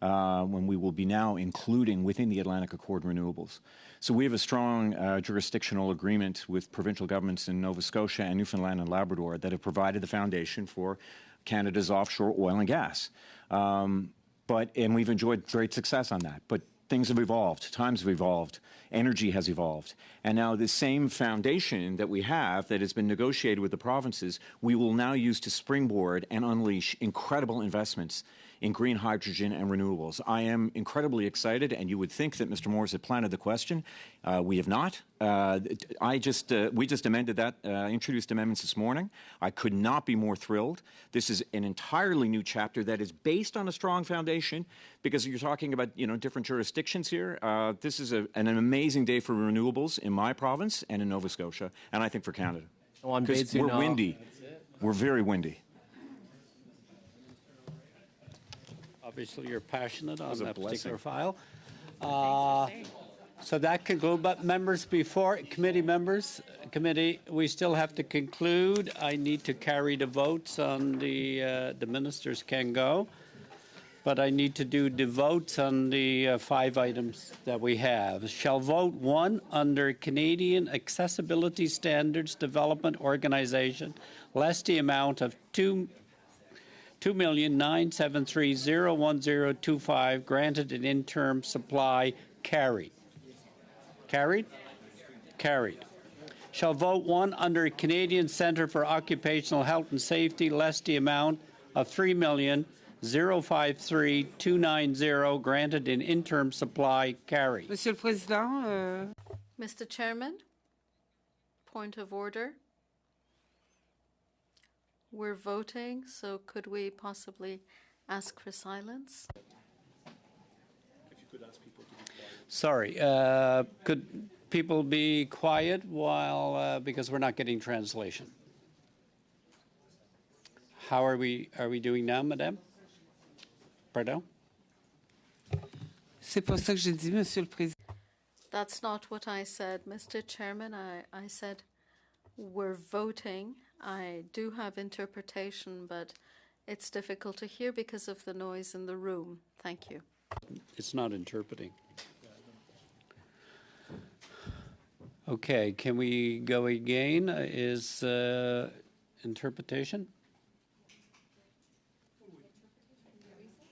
H: when we will be now including within the Atlantic Accord renewables. So we have a strong jurisdictional agreement with provincial governments in Nova Scotia and Newfoundland and Labrador that have provided the foundation for Canada's offshore oil and gas. And we've enjoyed great success on that. But things have evolved, times have evolved, energy has evolved. And now the same foundation that we have that has been negotiated with the provinces, we will now use to springboard and unleash incredible investments in green hydrogen and renewables. I am incredibly excited, and you would think that Mr. Morris had planted the question. We have not. We just amended that, introduced amendments this morning. I could not be more thrilled. This is an entirely new chapter that is based on a strong foundation, because you're talking about different jurisdictions here. This is an amazing day for renewables in my province and in Nova Scotia, and I think for Canada. Because we're windy. We're very windy.
A: Obviously, you're passionate on that particular file. So that concludes. But members, committee members, we still have to conclude. I need to carry the votes on the ministers can go. But I need to do the votes on the 5 items that we have. Shall vote 1 under Canadian Accessibility Standards Development Organization, less the amount of $2,973,01025 granted an interim supply. Carried. Carried? Carried. Shall vote 1 under Canadian Centre for Occupational Health and Safety, less the amount of $3,053,290 granted in interim supply. Carried.
N: Monsieur le Président,
G: Mr. Chairman, point of order. We're voting, so could we possibly ask for silence?
K: If you could ask people to be quiet.
A: Sorry, could people be quiet while, because we're not getting translation? How are we doing now, Madame? Pardon?
N: c'est pour ça que j'ai dit, Monsieur le Président.
G: That's not what I said, Mr. Chairman. I said we're voting. I do have interpretation, but it's difficult to hear because of the noise in the room. Thank you.
A: It's not interpreting. Okay, can we go again? Is interpretation?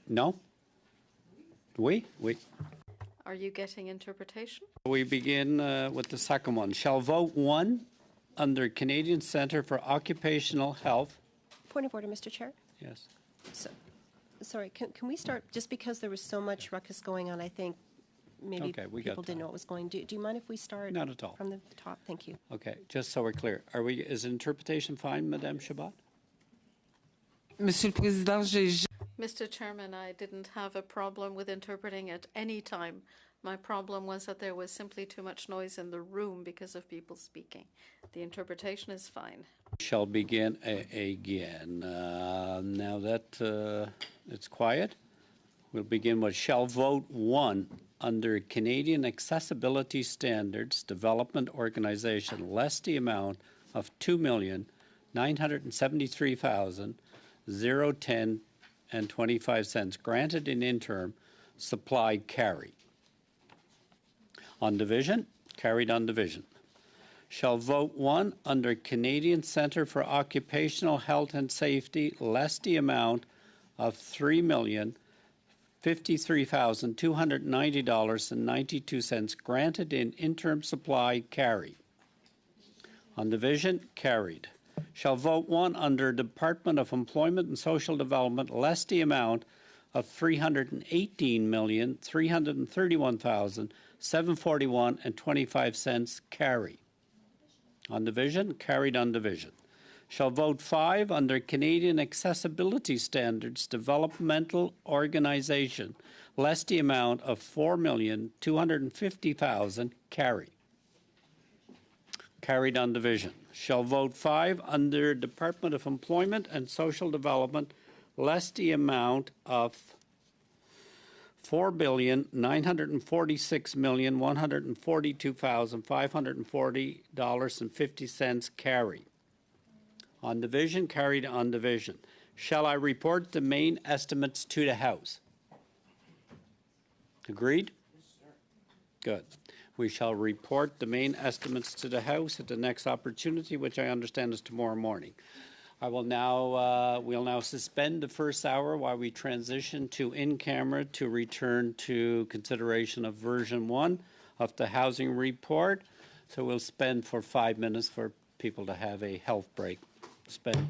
A: No? We?
G: Are you getting interpretation?
A: We begin with the second one. Shall vote 1 under Canadian Centre for Occupational Health.
D: Point of order, Mr. Chair.
A: Yes.
D: Sorry, can we start, just because there was so much ruckus going on, I think maybe
A: Okay, we got
D: people didn't know what was going. Do you mind if we start?
A: Not at all.
D: From the top? Thank you.
A: Okay, just so we're clear. Is interpretation fine, Madame Chabot?
N: Monsieur le Président,
G: Mr. Chairman, I didn't have a problem with interpreting at any time. My problem was that there was simply too much noise in the room because of people speaking. The interpretation is fine.
A: Shall begin again. Now that it's quiet, we'll begin with shall vote 1 under Canadian Accessibility Standards Development Organization, less the amount of $2,973,010.25 granted in interim supply carry. On division, carried on division. Shall vote 1 under Canadian Centre for Occupational Health and Safety, less the amount of $3,053,290.92 granted in interim supply carry. On division, carried. Shall vote 1 under Department of Employment and Social Development, less the amount of $318,331,741.25 carry. On division, carried on division. Shall vote 5 under Canadian Accessibility Standards Developmental Organization, less the amount of $4,250,000 carry. Carried on division. Shall vote 5 under Department of Employment and Social Development, less the amount of $4,946,142,540.50 carry. On division, carried on division. Shall I report the main estimates to the House? Agreed? Good. We shall report the main estimates to the House at the next opportunity, which I understand is tomorrow morning. We'll now suspend the first hour while we transition to in-camera to return to consideration of version 1 of the housing report. So we'll spend for 5 minutes for people to have a health break. Spend.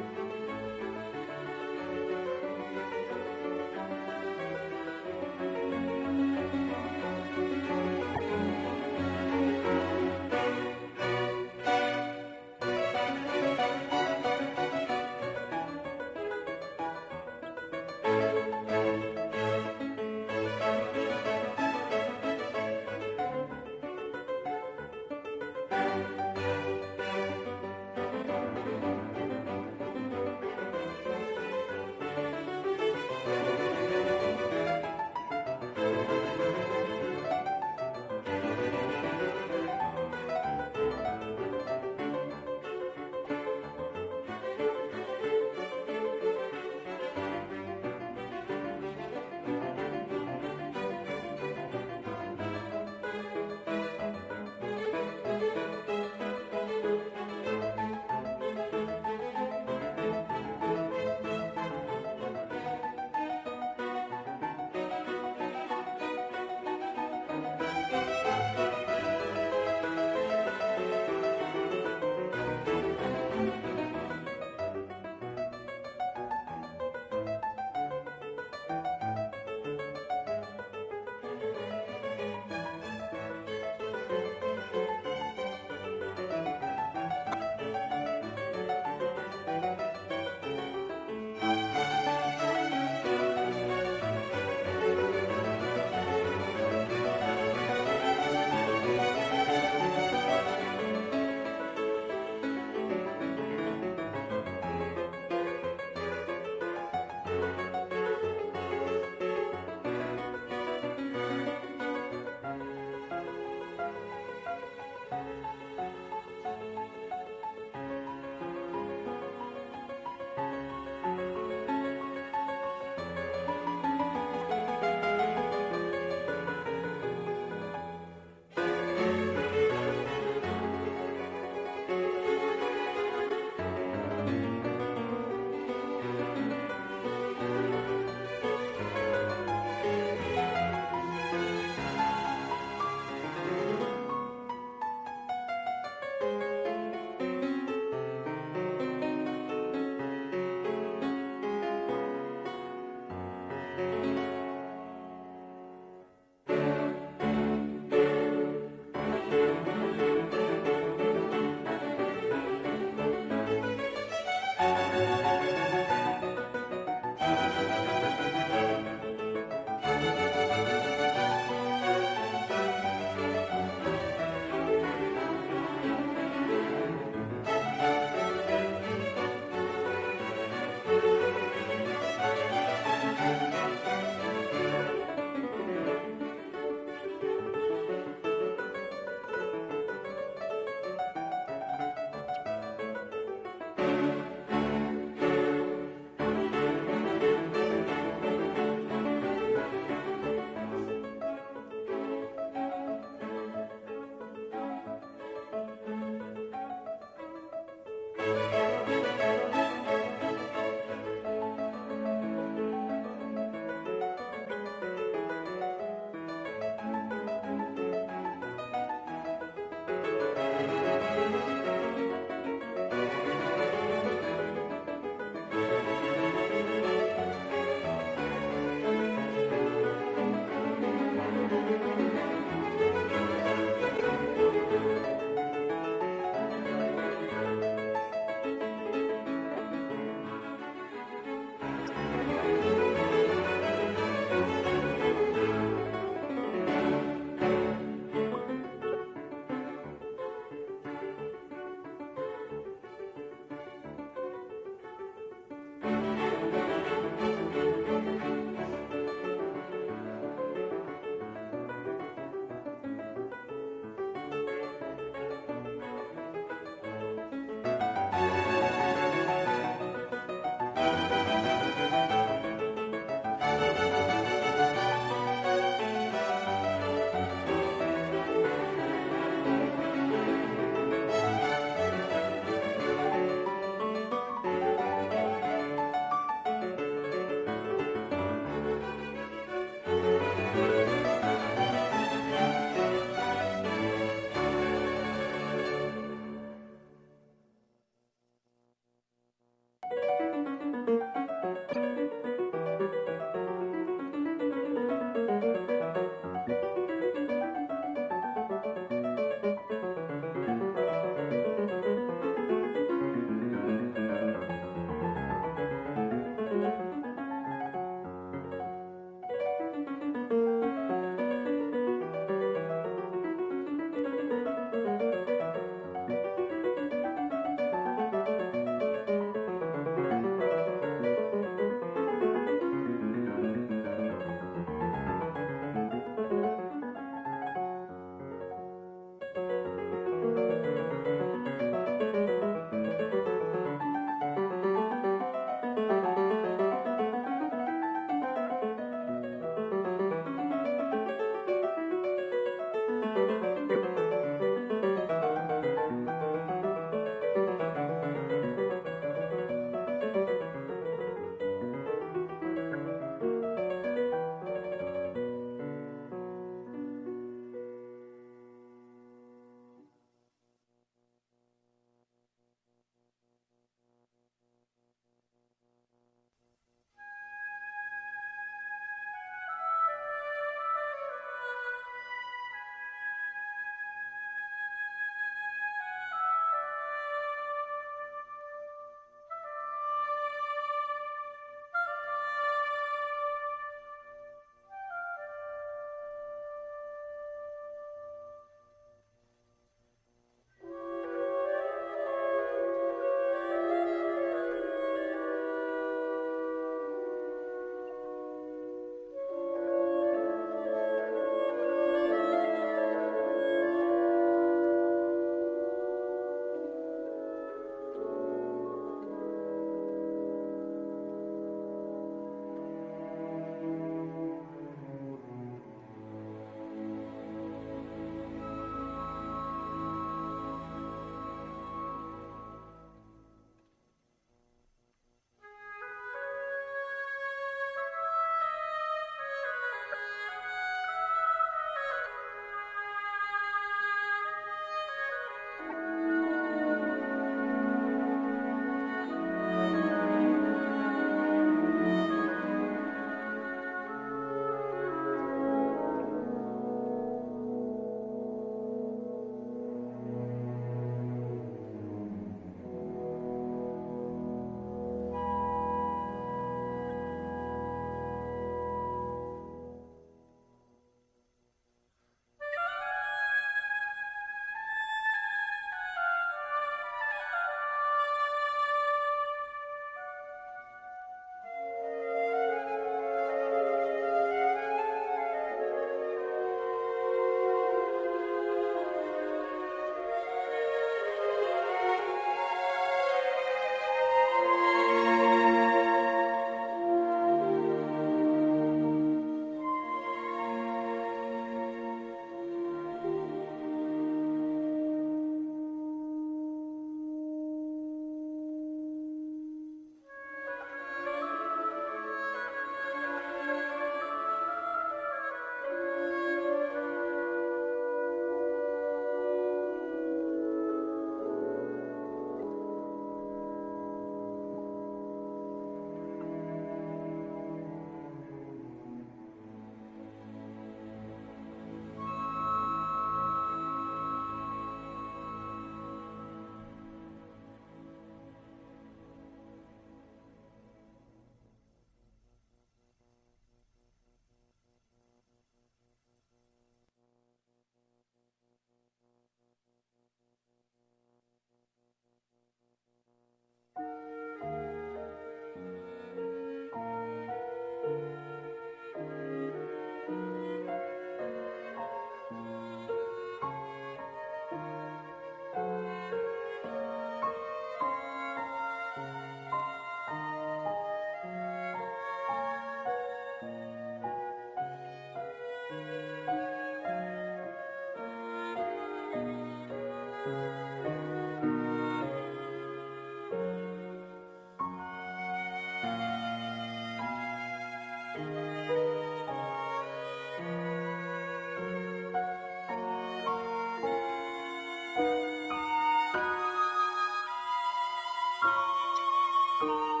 O: you.